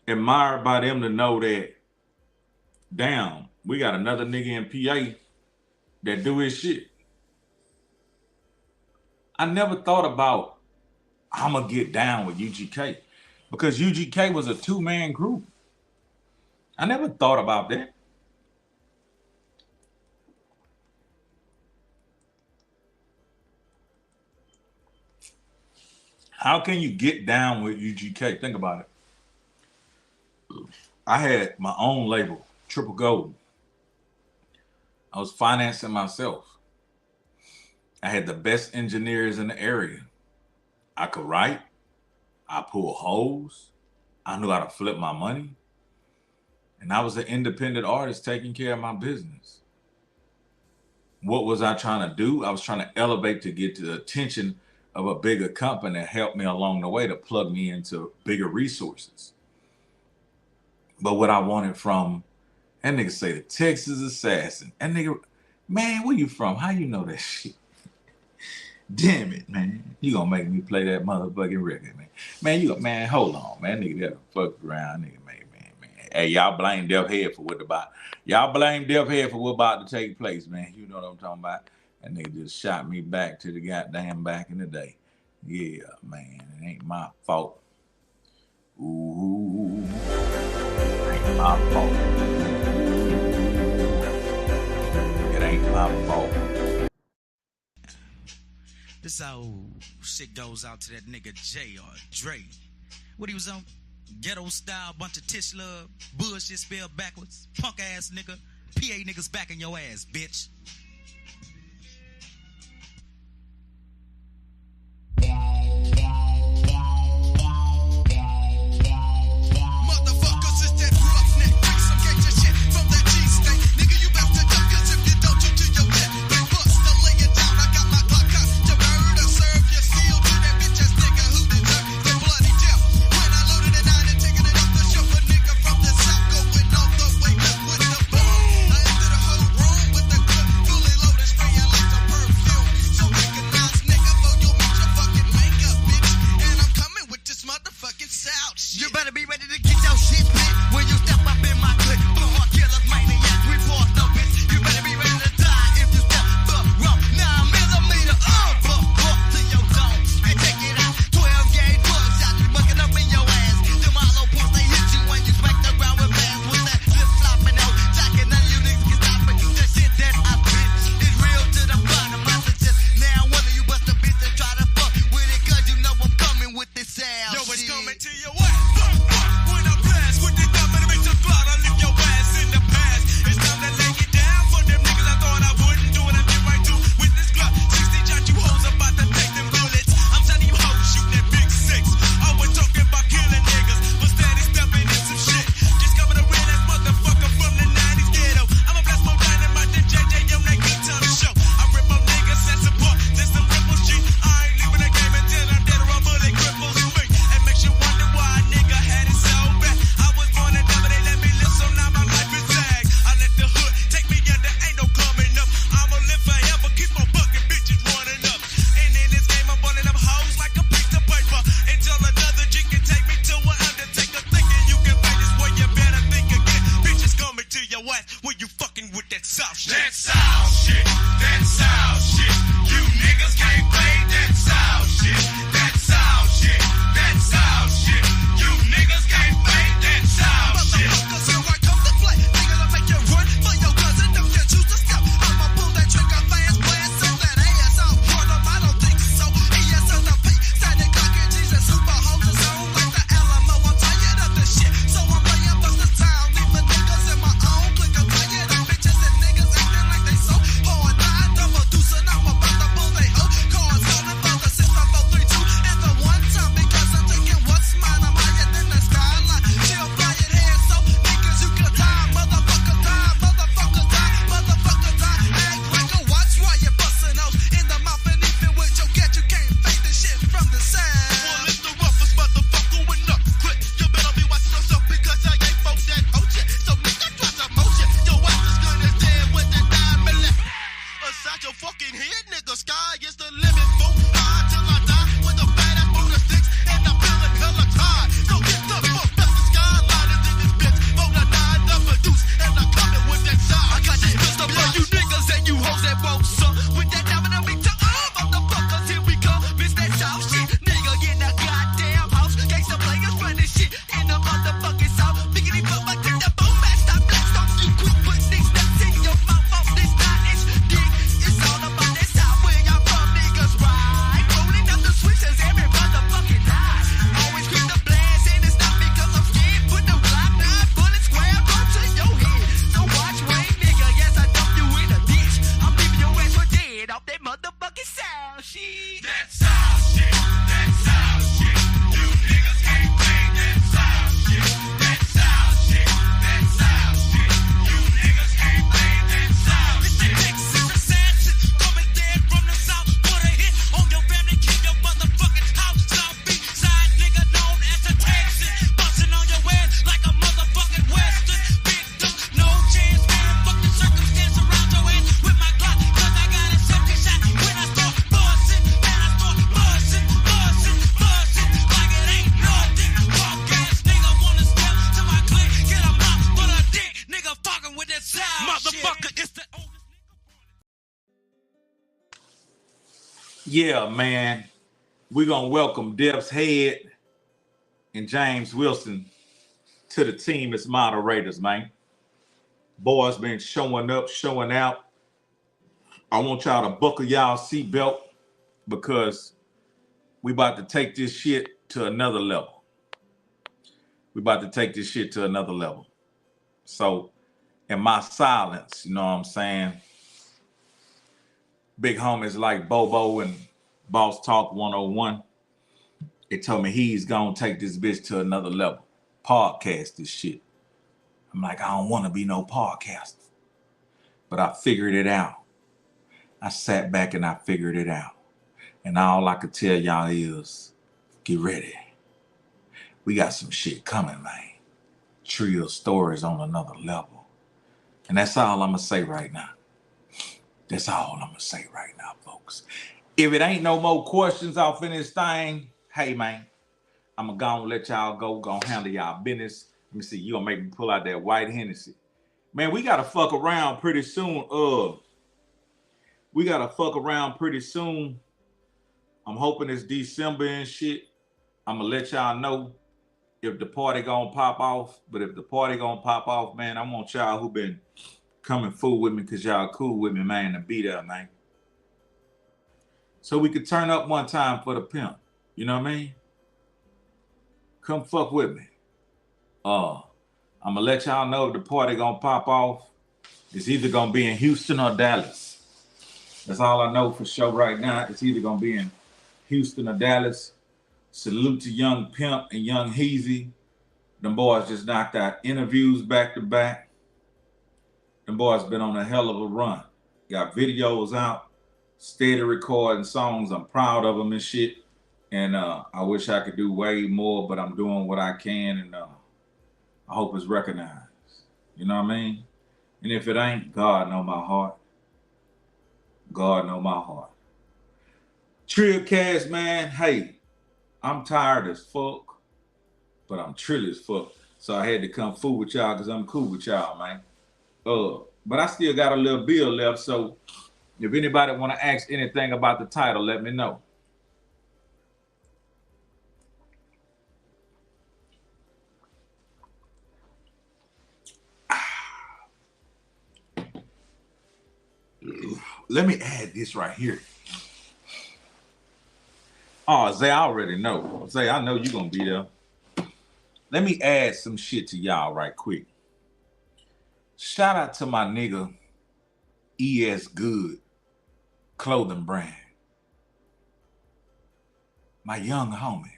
admired by them to know that, damn, we got another nigga in PA that do his shit. I never thought about, I'm gonna get down with UGK because UGK was a two-man group. I never thought about that. How can you get down with UGK? Think about it. I had my own label, Triple Gold. I was financing myself. I had the best engineers in the area. I could write. I pull hoes. I knew how to flip my money. And I was an independent artist taking care of my business. What was I trying to do? I was trying to elevate to get to the attention of a bigger company that helped me along the way to plug me into bigger resources. But what I wanted from, that nigga say the Texas Assassin. That nigga, man, where you from? How you know that shit? Damn it, man. You gonna make me play that motherfucking record, man. Man, hold on, man. Nigga, that fuck around, nigga, man. Hey, y'all blame Def Head for what about. Y'all blame Def Head for what about to take place, man. You know what I'm talking about. That nigga just shot me back to the goddamn back in the day. Yeah, man, it ain't my fault. Ooh, it ain't my fault. It ain't my fault. This how shit goes out to that nigga J or Dre. What he was on? Ghetto style, bunch of tish love, bullshit spelled backwards, punk ass nigga, PA niggas back in your ass, bitch. Motherfuckers is that roughneck. Bring some gangsta shit from that G-state. Nigga, you best to duck, cause if you don't, you to your death. Big buster, lay it down. I got my Glock out to murder. Serve your seal to that bitch ass nigga who deserve the bloody death. When I loaded it out and taking it off the shelf, a nigga from the south going all the way up with the bomb. I entered the whole room with the clip fully loaded, spraying like some perfume. So recognize, nigga, for you'll meet your fucking makeup, bitch. And I'm coming with this motherfucking South shit. You better be ready to get your shit split when you step up in my clique. Born killers, maniacs, we force no bitch. You better be ready to die if you step up wrong. 9mm, buck to your dome and take it out. 12 gauge bug shots, you bucking up in your ass. Them hollow points, they hit you when you smack the ground with fast. With that flip flopping out, jacking, none of you niggas can stop it. The shit that I spit is real to the bottom. I suggest now one of you bust a bitch and try to fuck with it, cause you know I'm coming with this sound. Yo, it's coming to your way. When I blast with the gun, but it makes a cloud. I leave your ass in the past. It's time to lay it down for them niggas I thought I wouldn't do it. I get right to with this Glock. 60 shot, you hoes about to take them bullets. I'm telling you hoes shooting that big six. Always talking about killing niggas, but steady stepping in some shit. Just coming a real ass motherfucker from the 90s ghetto. I'ma blast more dynamite than JJ on that good time show. I rip up niggas and support. There's some ripples shit. I ain't leaving the game until I'm dead or a bullet cripples me. And makes you wonder why a nigga had it so bad. I was born a devil, they let me live, so now my life is sad. I let the hood take me under, ain't no coming up. I'ma live forever, keep on bucking bitches running up. And in this game, I'm balling them hoes like a piece of paper. Until another G can take me to an undertaker. Thinking you can fight this way, you better think again. Bitches coming to your ass when you fucking with that South shit. That South shit, that South shit. You niggas can't play that South shit. That South shit, that South shit. You niggas can't play that South shit. Motherfuckers, here I come to play. Nigga, to make you run for your guns and don't you choose to step. I'ma pull that trigger fast, blast, so that ass out. Run up, I don't think so. ESLP, standing cock and Jesus, super hoes zone like the Alamo. I'm tired of this shit, so I'm laying bust the town. Leaving niggas in my own clique. I'm tired of bitches and niggas acting like they so hard. Nah, double deuce and I'm about to pull they hoe. Cars calling for the 65432 and the one time because I'm taking what's mine. I'm higher than the skyline. She'll fly it here, so niggas you can die. Motherfucker die, motherfucker die, motherfucker die. Act like a watch while you're busting those in the mouth, and even with your get, you can't fake the shit from the sound. Well, it's the roughest motherfucker with no click. You better be watching yourself because I ain't for that shit. So nigga, drop the motion. Your ass is gonna stand with that 9mm. Aside your fucking head, nigga, sky is the limit. Boom, high till I die with a fat ass on the sticks, and I'm feeling hella tired. So get the fuck back, the skyliners in this bitch. Roll a 9 up a deuce, and I'm coming with that side. I got this pistol for you niggas and you hoes that won't suck. With that diamond on me tongue, motherfuckers, here we come. Bitch, that South shit, nigga, in the goddamn house. Gangsta players running shit in the motherfucking South. Biggity fuck, I take the boom, back, stop, blast on you quick. Put these nuts in your mouth off this 9-inch dick. It's all about that South where y'all from, niggas, right? Rolling up the switches, every motherfucking night. Always quick to blast, and it's not because I'm scared. Put the Glock 9 bullet square up to your head. So watch Wayne, nigga, yes, I dump you in a ditch. I'm leaving your ass for dead off that motherfucking South shit. That South shit, that South shit. You niggas can't play that South shit. That South shit, that South shit. You niggas can't play that South It's the shit. Texas assassin, coming dead from the South. Put a hit on your family, keep your motherfucking house. South beat side nigga known as a Texan, busting on your ass like a motherfucking Western. Victim, no chance, man. Fuck the circumstance around your ass with my Glock, 'cause I got a 70 shot when I start busting. Man, I start busting, busting, busting like it ain't nothing. Walk ass nigga wanna step to my clique, get a mouth for the dick, nigga fucking with that South motherfucker. It's the oldest. Yeah, man. We're gonna welcome Deb's Head and James Wilson to the team as moderators, man. Boys been showing up, showing out. I want y'all to buckle y'all seatbelt because we about to take this shit to another level. We about to take this shit to another level. So in my silence, you know what I'm saying? Big homies like Bobo and Boss Talk 101, they told me he's gonna take this bitch to another level. Podcast this shit. I'm like, I don't want to be no podcaster. But I figured it out. I sat back and I figured it out. And all I could tell y'all is, get ready. We got some shit coming, man. Trio stories on another level. And that's all I'm going to say right now. That's all I'm going to say right now, folks. If it ain't no more questions off in this thing, hey, man, I'm going to go and let y'all go. Go handle y'all business. Let me see. You going to make me pull out that white Hennessy. Man, we got to fuck around pretty soon. We got to fuck around pretty soon. I'm hoping it's December and shit. I'm going to let y'all know if the party gonna pop off. But if the party gonna pop off, man, I want y'all who been coming fool with me because y'all cool with me, man, to be there, man. So we could turn up one time for the pimp. You know what I mean? Come fuck with me. I'm gonna let y'all know if the party gonna pop off. It's either gonna be in Houston or Dallas. That's all I know for sure right now. It's either gonna be in Houston or Dallas. Salute to Young Pimp and Young Jeezy. Them boys just knocked out interviews back to back. Them boys been on a hell of a run. Got videos out, steady recording songs. I'm proud of them and shit. And I wish I could do way more, but I'm doing what I can, and I hope it's recognized. You know what I mean? And if it ain't, God know my heart. God know my heart. Trill Cast, man, hey, I'm tired as fuck, but I'm trill as fuck. So I had to come fool with y'all because I'm cool with y'all, man. But I still got a little bill left, so if anybody want to ask anything about the title, let me know. Let me add this right here. Oh, Zay, I already know. Zay, I know you're going to be there. Let me add some shit to y'all right quick. Shout out to my nigga, ES Good clothing brand. My young homie.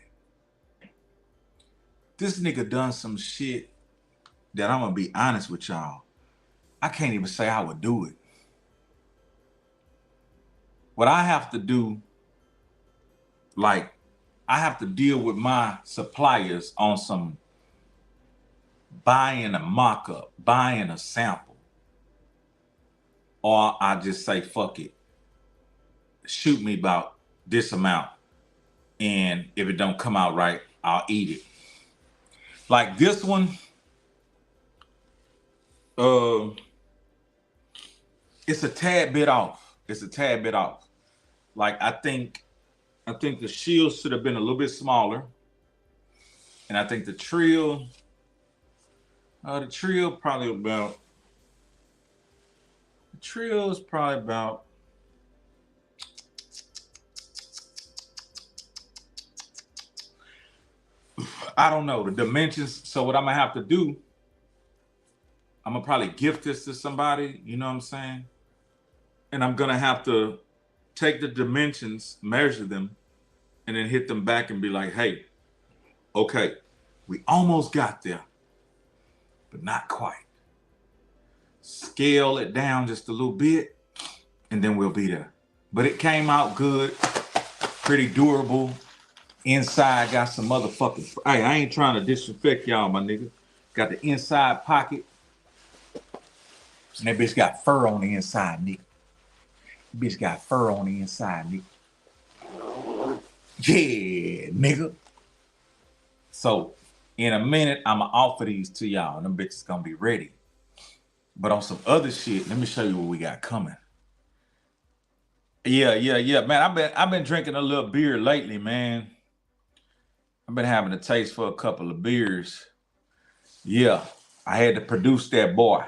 This nigga done some shit that I'm going to be honest with y'all. I can't even say I would do it. What I have to do, like, I have to deal with my suppliers on some buying a mock-up, buying a sample. Or I just say, fuck it. Shoot me about this amount. And if it don't come out right, I'll eat it. Like this one, it's a tad bit off. It's a tad bit off. Like I think the shield should have been a little bit smaller. And I think the trill probably about, I don't know, the dimensions. So what I'm gonna have to do, I'm gonna probably gift this to somebody, you know what I'm saying? And I'm gonna have to take the dimensions, measure them, and then hit them back and be like, hey, okay, we almost got there, but not quite. Scale it down just a little bit, and then we'll be there. But it came out good, pretty durable. Inside got some motherfucking, hey, I ain't trying to disrespect y'all, my nigga. Got the inside pocket. And that bitch got fur on the inside, nigga. That bitch got fur on the inside, nigga. Yeah, nigga. So in a minute, I'ma offer these to y'all, and them bitches gonna be ready. But on some other shit, let me show you what we got coming. Yeah, man. I've been drinking a little beer lately, man. I've been having a taste for a couple of beers. Yeah, I had to produce that boy.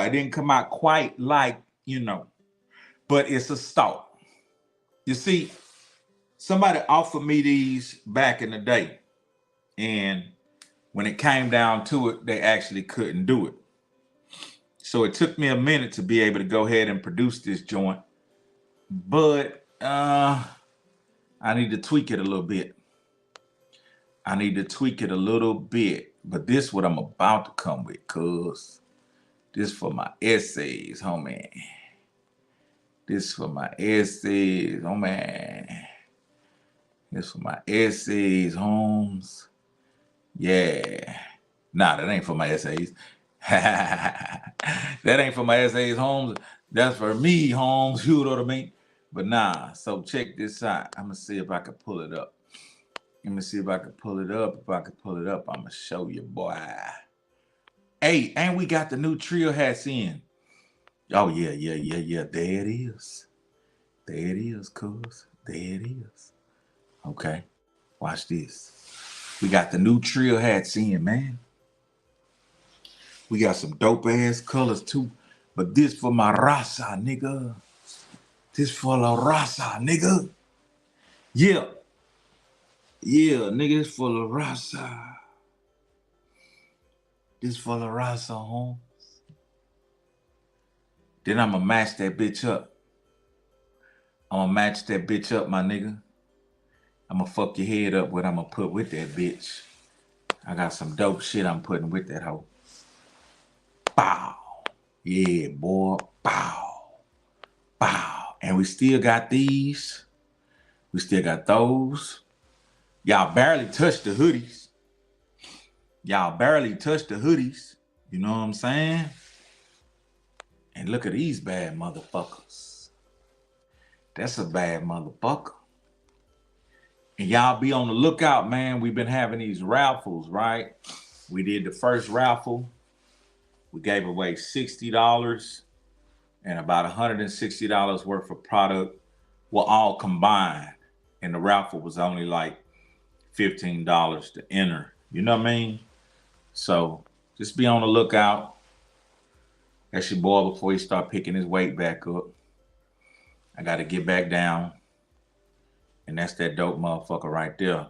It didn't come out quite like, but it's a stout. You see, somebody offered me these back in the day. And when it came down to it, they actually couldn't do it. So it took me a minute to be able to go ahead and produce this joint. But I need to tweak it a little bit. But this what I'm about to come with, cuz. This for my essays, homie. This for my essays, homie. This for my essays, homes. Yeah. Nah, that ain't for my essays. That ain't for my essays, Holmes. That's for me, Holmes. You know what I mean? But nah, so check this out. I'm going to see if I can pull it up. Let me see if I can pull it up. If I can pull it up, I'm going to show you, boy. Hey, and we got the new trio hats in. Oh, yeah. There it is. There it is, cuz. There it is. Okay. Watch this. We got the new trio hats in, man. We got some dope ass colors too. But this for my raza, nigga. This for la raza, nigga. Yeah. Yeah, nigga, this for la raza. This for la raza, Holmes. Then I'ma match that bitch up. I'ma match that bitch up, my nigga. I'ma fuck your head up what I'ma put with that bitch. I got some dope shit I'm putting with that hoe. Bow. Yeah, boy. Bow. Bow. And we still got these. We still got those. Y'all barely touched the hoodies. Y'all barely touched the hoodies. You know what I'm saying? And look at these bad motherfuckers. That's a bad motherfucker. And y'all be on the lookout, man. We've been having these raffles, right? We did the first raffle. We gave away $60 and about $160 worth of product were all combined. And the raffle was only like $15 to enter. You know what I mean? So just be on the lookout. That's your boy before he start picking his weight back up. I got to get back down. And that's that dope motherfucker right there.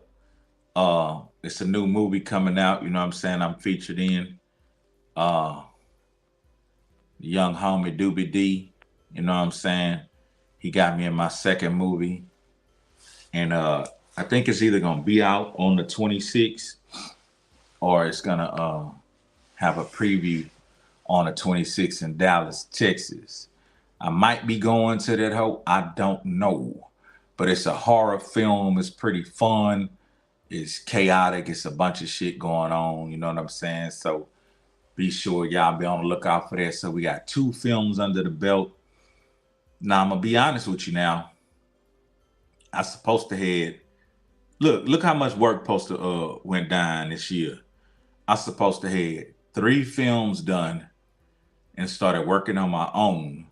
It's a new movie coming out. You know what I'm saying? I'm featured in. Young homie Doobie D. You know what I'm saying? He got me in my second movie. And I think it's either going to be out on the 26th or it's going to have a preview on the 26th in Dallas, Texas. I might be going to that hoe. I don't know. But it's a horror film. It's pretty fun. It's chaotic. It's a bunch of shit going on. You know what I'm saying? So be sure y'all be on the lookout for that. So we got 2 films under the belt. Now, I'm going to be honest with you now. I supposed to had, look how much work went down this year. I supposed to had 3 films done and started working on my own.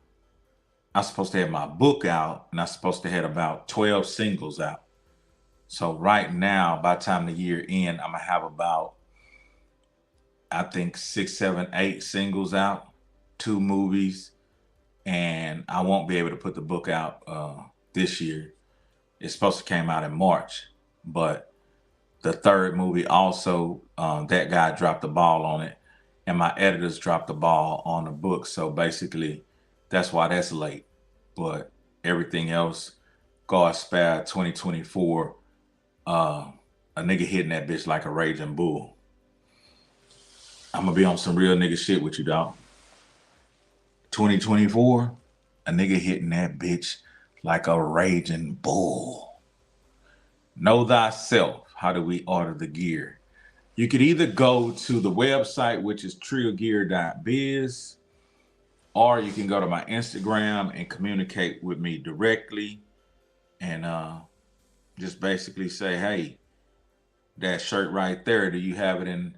I supposed to have my book out and I supposed to have about 12 singles out. So right now, by the time the year end, I'm going to have about, I think 6, 7, 8 singles out, 2 movies, and I won't be able to put the book out this year. It's supposed to came out in March, but the 3rd movie also, that guy dropped the ball on it, and my editors dropped the ball on the book. So basically, that's why that's late. But everything else, God spare 2024, a nigga hitting that bitch like a raging bull. I'm gonna be on some real nigga shit with you, dog. 2024, a nigga hitting that bitch like a raging bull. Know thyself. How do we order the gear? You could either go to the website, which is triogear.biz, or you can go to my Instagram and communicate with me directly and just basically say, hey, that shirt right there, do you have it in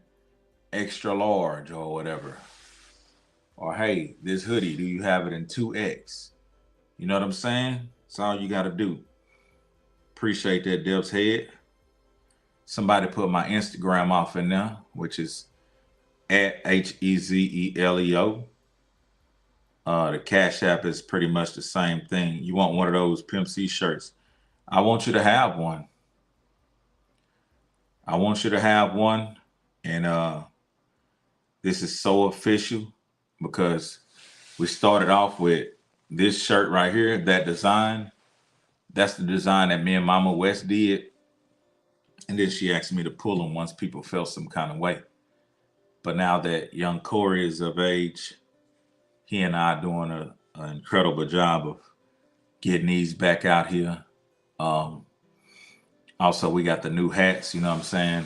extra large or whatever? Or hey, this hoodie, do you have it in 2X? You know what I'm saying? That's all you got to do. Appreciate that, Deb's Head. Somebody put my Instagram off in there, which is at HEZELEO. The Cash App is pretty much the same thing. You want one of those Pimp-C shirts, I want you to have one. I want you to have one. And this is so official because we started off with this shirt right here, that design. That's the design that me and Mama West did. And then she asked me to pull them once people felt some kind of way. But now that young Corey is of age, he and I are doing an incredible job of getting these back out here. Also, we got the new hats, you know what I'm saying?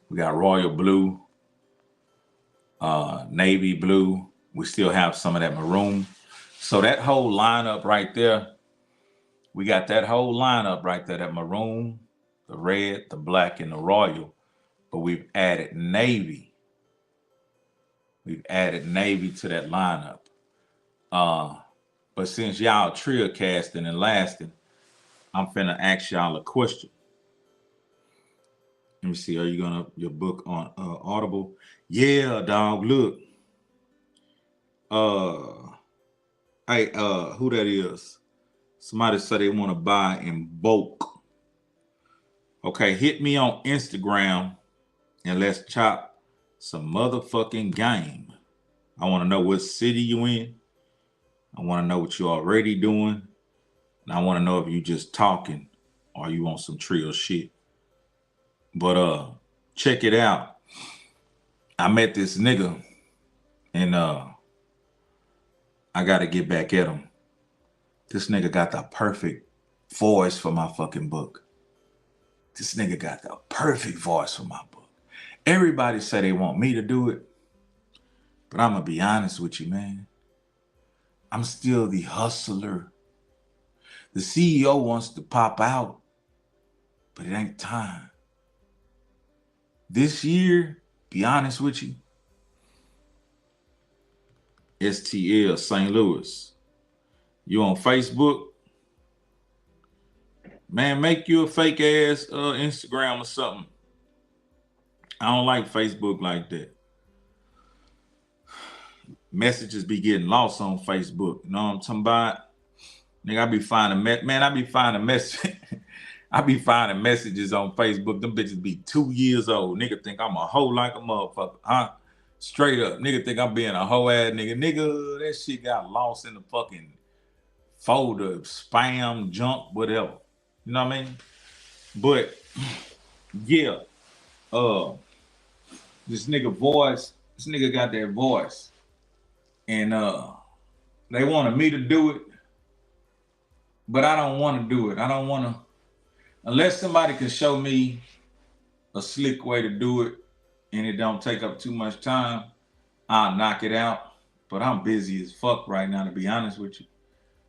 We got royal blue, navy blue. We still have some of that maroon. So that whole lineup right there, we got that whole lineup right there, that maroon, the red, the black, and the royal. But we've added navy. We've added navy to that lineup. But since y'all trio casting and lasting, I'm finna ask y'all a question. Let me see. Are you gonna your book on Audible? Yeah, dog. Look. Hey, who that is? Somebody said they want to buy in bulk. Okay, hit me on Instagram and let's chop some motherfucking game. I want to know what city you in. I want to know what you already doing. And I want to know if you just talking or you want some trio shit. But check it out. I met this nigga and I gotta get back at him. This nigga got the perfect voice for my fucking book. This nigga got the perfect voice for my book. Everybody say they want me to do it, but I'm gonna be honest with you, man. I'm still the hustler. The CEO wants to pop out, but it ain't time. This year, be honest with you, STL St. Louis. You on Facebook? Man, make you a fake ass Instagram or something. I don't like Facebook like that. Messages be getting lost on Facebook. You know what I'm talking about? Nigga, I be finding message. I be finding messages on Facebook. Them bitches be 2 years old. Nigga think I'm a hoe like a motherfucker. Huh? Straight up. Nigga think I'm being a hoe ass nigga. Nigga, that shit got lost in the fucking folder, spam, junk, whatever. You know what I mean? But yeah, this nigga got that voice. And they wanted me to do it, but I don't want to do it. I don't want to, unless somebody can show me a slick way to do it and it don't take up too much time, I'll knock it out. But I'm busy as fuck right now, to be honest with you.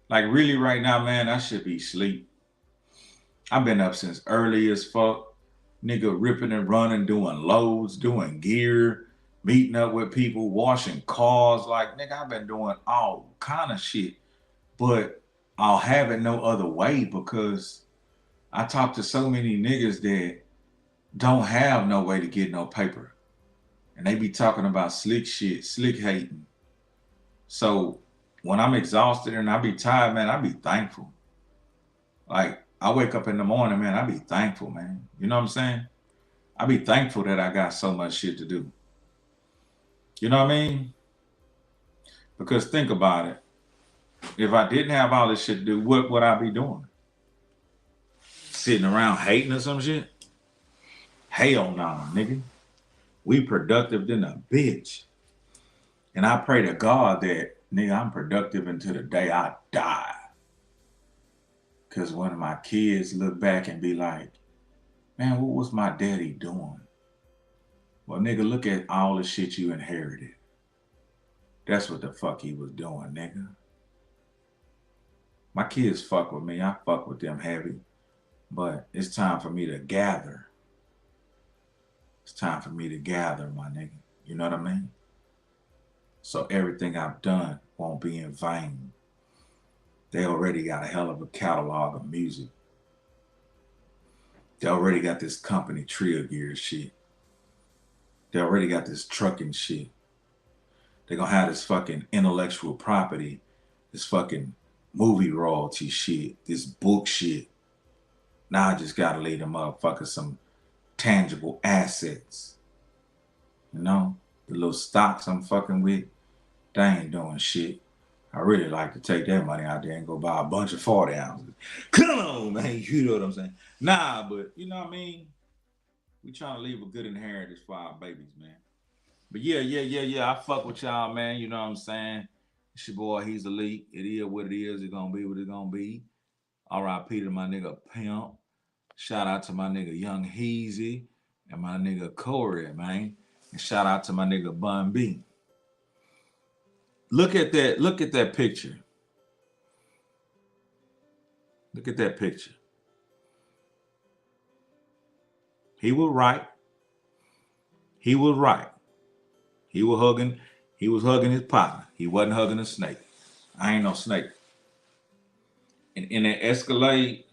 Like really right now, man, I should be asleep. I've been up since early as fuck. Nigga ripping and running, doing loads, doing gear, meeting up with people, washing cars. Like, nigga, I've been doing all kind of shit. But I'll have it no other way because I talk to so many niggas that don't have no way to get no paper. And they be talking about slick shit, slick hating. So when I'm exhausted and I be tired, man, I be thankful. Like, I wake up in the morning, man, I be thankful, man. You know what I'm saying? I be thankful that I got so much shit to do. You know what I mean? Because think about it. If I didn't have all this shit to do, what would I be doing? Sitting around hating or some shit? Hell nah, nigga. We productive than a bitch. And I pray to God that, nigga, I'm productive until the day I die. Because when my kids look back and be like, man, what was my daddy doing? Well, nigga, look at all the shit you inherited. That's what the fuck he was doing, nigga. My kids fuck with me. I fuck with them heavy. But it's time for me to gather. It's time for me to gather, my nigga. You know what I mean? So everything I've done won't be in vain. They already got a hell of a catalog of music. They already got this company trio gear shit. They already got this trucking shit. They're gonna have this fucking intellectual property, this fucking movie royalty shit, this book shit. Now I just gotta leave them motherfuckers some tangible assets. You know, the little stocks I'm fucking with, they ain't doing shit. I really like to take that money out there and go buy a bunch of 40 ounces. Come on, man. You know what I'm saying? Nah, but you know what I mean? We trying to leave a good inheritance for our babies, man. But yeah. I fuck with y'all, man. You know what I'm saying? It's your boy, he's elite. It is what it is. It's gonna be what it's gonna be. R.I.P. to my nigga Pimp. Shout out to my nigga Young Jeezy and my nigga Corey, man. And shout out to my nigga Bun B. Look at that picture. Look at that picture. He was right. He was right. He was hugging his partner. He wasn't hugging a snake. I ain't no snake. And in that Escalade,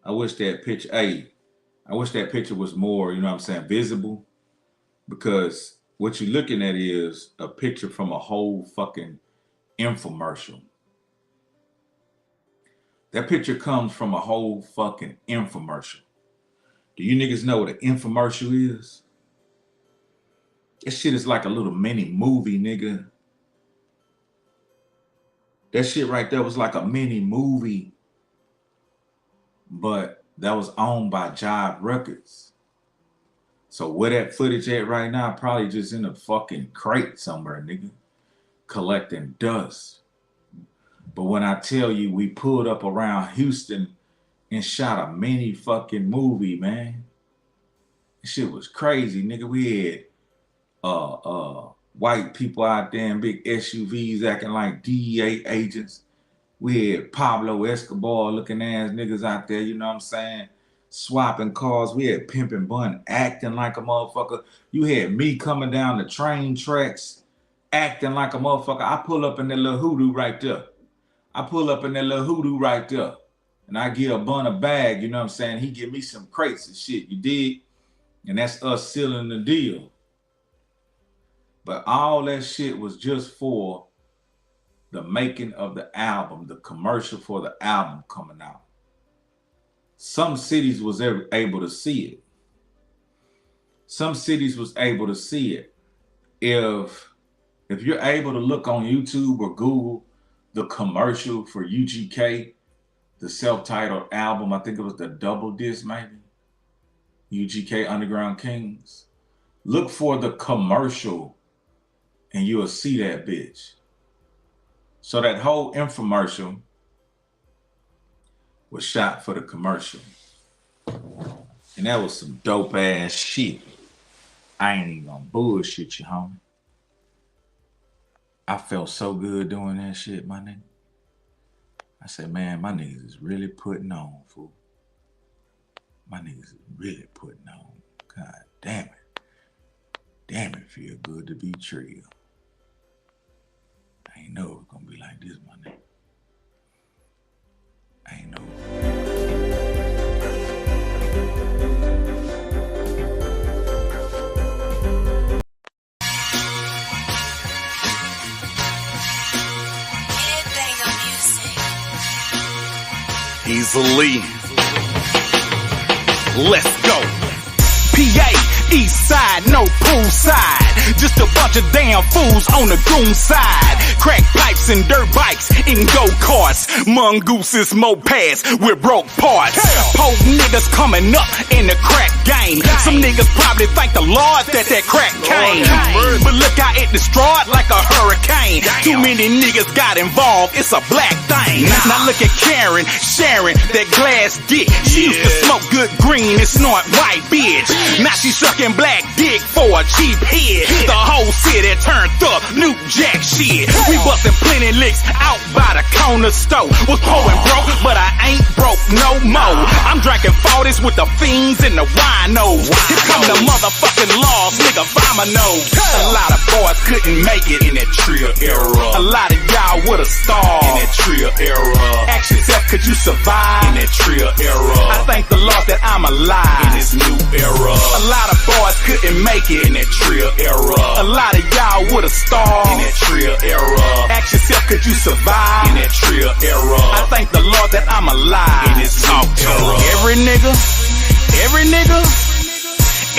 I wish that picture was more, you know what I'm saying, visible. Because what you're looking at is a picture from a whole fucking infomercial. That picture comes from a whole fucking infomercial. Do you niggas know what an infomercial is? That shit is like a little mini movie, nigga. That shit right there was like a mini movie, but that was owned by Jive Records. So where that footage at right now, probably just in a fucking crate somewhere, nigga, collecting dust. But when I tell you we pulled up around Houston and shot a mini fucking movie, man, shit was crazy, nigga. We had white people out there in big SUVs acting like DEA agents. We had Pablo Escobar looking ass niggas out there, you know what I'm saying? Swapping cars. We had Pimp and Bun acting like a motherfucker. You had me coming down the train tracks acting like a motherfucker. I pull up in that little hoodoo right there. And I give a Bun a bag, you know what I'm saying? He give me some crates and shit, you dig? And that's us sealing the deal. But all that shit was just for the making of the album, the commercial for the album coming out. Some cities was able to see it. If you're able to look on YouTube or Google the commercial for UGK, the self-titled album, I think it was the double disc maybe, UGK Underground Kings. Look for the commercial and you'll see that bitch. So that whole infomercial was shot for the commercial. And that was some dope ass shit. I ain't even gonna bullshit you, homie. I felt so good doing that shit, my nigga. I said, man, my niggas is really putting on, fool. My niggas is really putting on. God damn it. Damn, it feel good to be Trill. I ain't know it was gonna be like this, my nigga. I ain't know. Easily. Let's go. PA, east side, no pool side. Just a bunch of damn fools on the goon side. Crack pipes and dirt bikes in go-karts. Mongooses, mopeds with broke parts. Poor niggas coming up in the crack game. Some niggas probably thank the Lord that crack came. But look how it destroyed like a hurricane. Too many niggas got involved, it's a black thing. Now look at Karen, sharing that glass dick. She used to smoke good green and snort white bitch. Now she sucking black dick for a cheap head. The whole city turned up, new jack shit. We bustin' plenty licks out by the corner store. Was pouring broke, but I ain't broke no more. I'm drinking 40s with the fiends and the winos. Here come the motherfucking laws, nigga, Vamanos. A lot of boys couldn't make it in that Trill era. A lot of y'all would've starved in that Trill era. Ask yourself, could you survive in that Trill era? I thank the Lord that I'm alive in this new era. A lot of boys couldn't make it in that Trill era. A lot of y'all would've starved in that Trill era. Ask yourself, could you survive in that Trill era? I thank the Lord that I'm alive in this new era.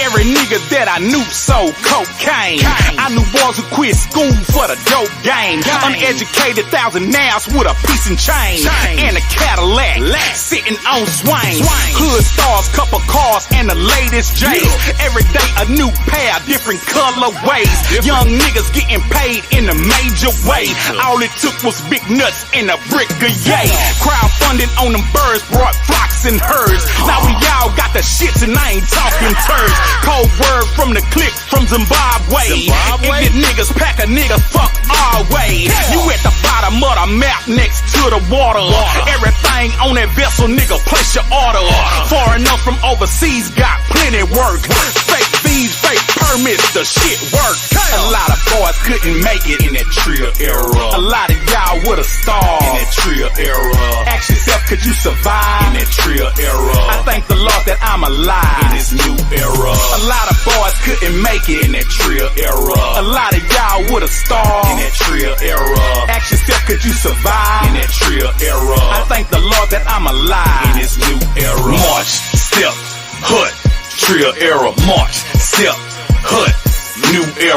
Every nigga that I knew sold cocaine. I knew boys who quit school for the dope game. Uneducated thousandaires with a piece and chain. And a Cadillac sitting on swing. Hood stars, couple cars, and the latest J's. Every day a new pair, different colorways. Young niggas getting paid in a major way. All it took was big nuts and a brick of yay. Crowdfunding on them birds brought flocks and herds. Now we all got the shits and I ain't talking turds. Cold word from the clique from Zimbabwe. Ignorant niggas pack a nigga fuck our way. You at the bottom of the map next to the water. Everything on that vessel, nigga, place your order. Foreign enough from overseas got plenty work. Fake fees, fake permits, the shit work. A lot of boys couldn't make it in that Trill era. A lot of y'all would've starved in that Trill era. Ask yourself, could you survive in that Trill era? I thank the Lord that I'm alive in this new era. A lot of boys couldn't make it in that Trill era. A lot of y'all would've starved in that Trill era. Ask yourself, could you survive in that Trill era? I thank the Lord that I'm alive in this new era. March, step, hood, Trill era. March, step, hood, new era.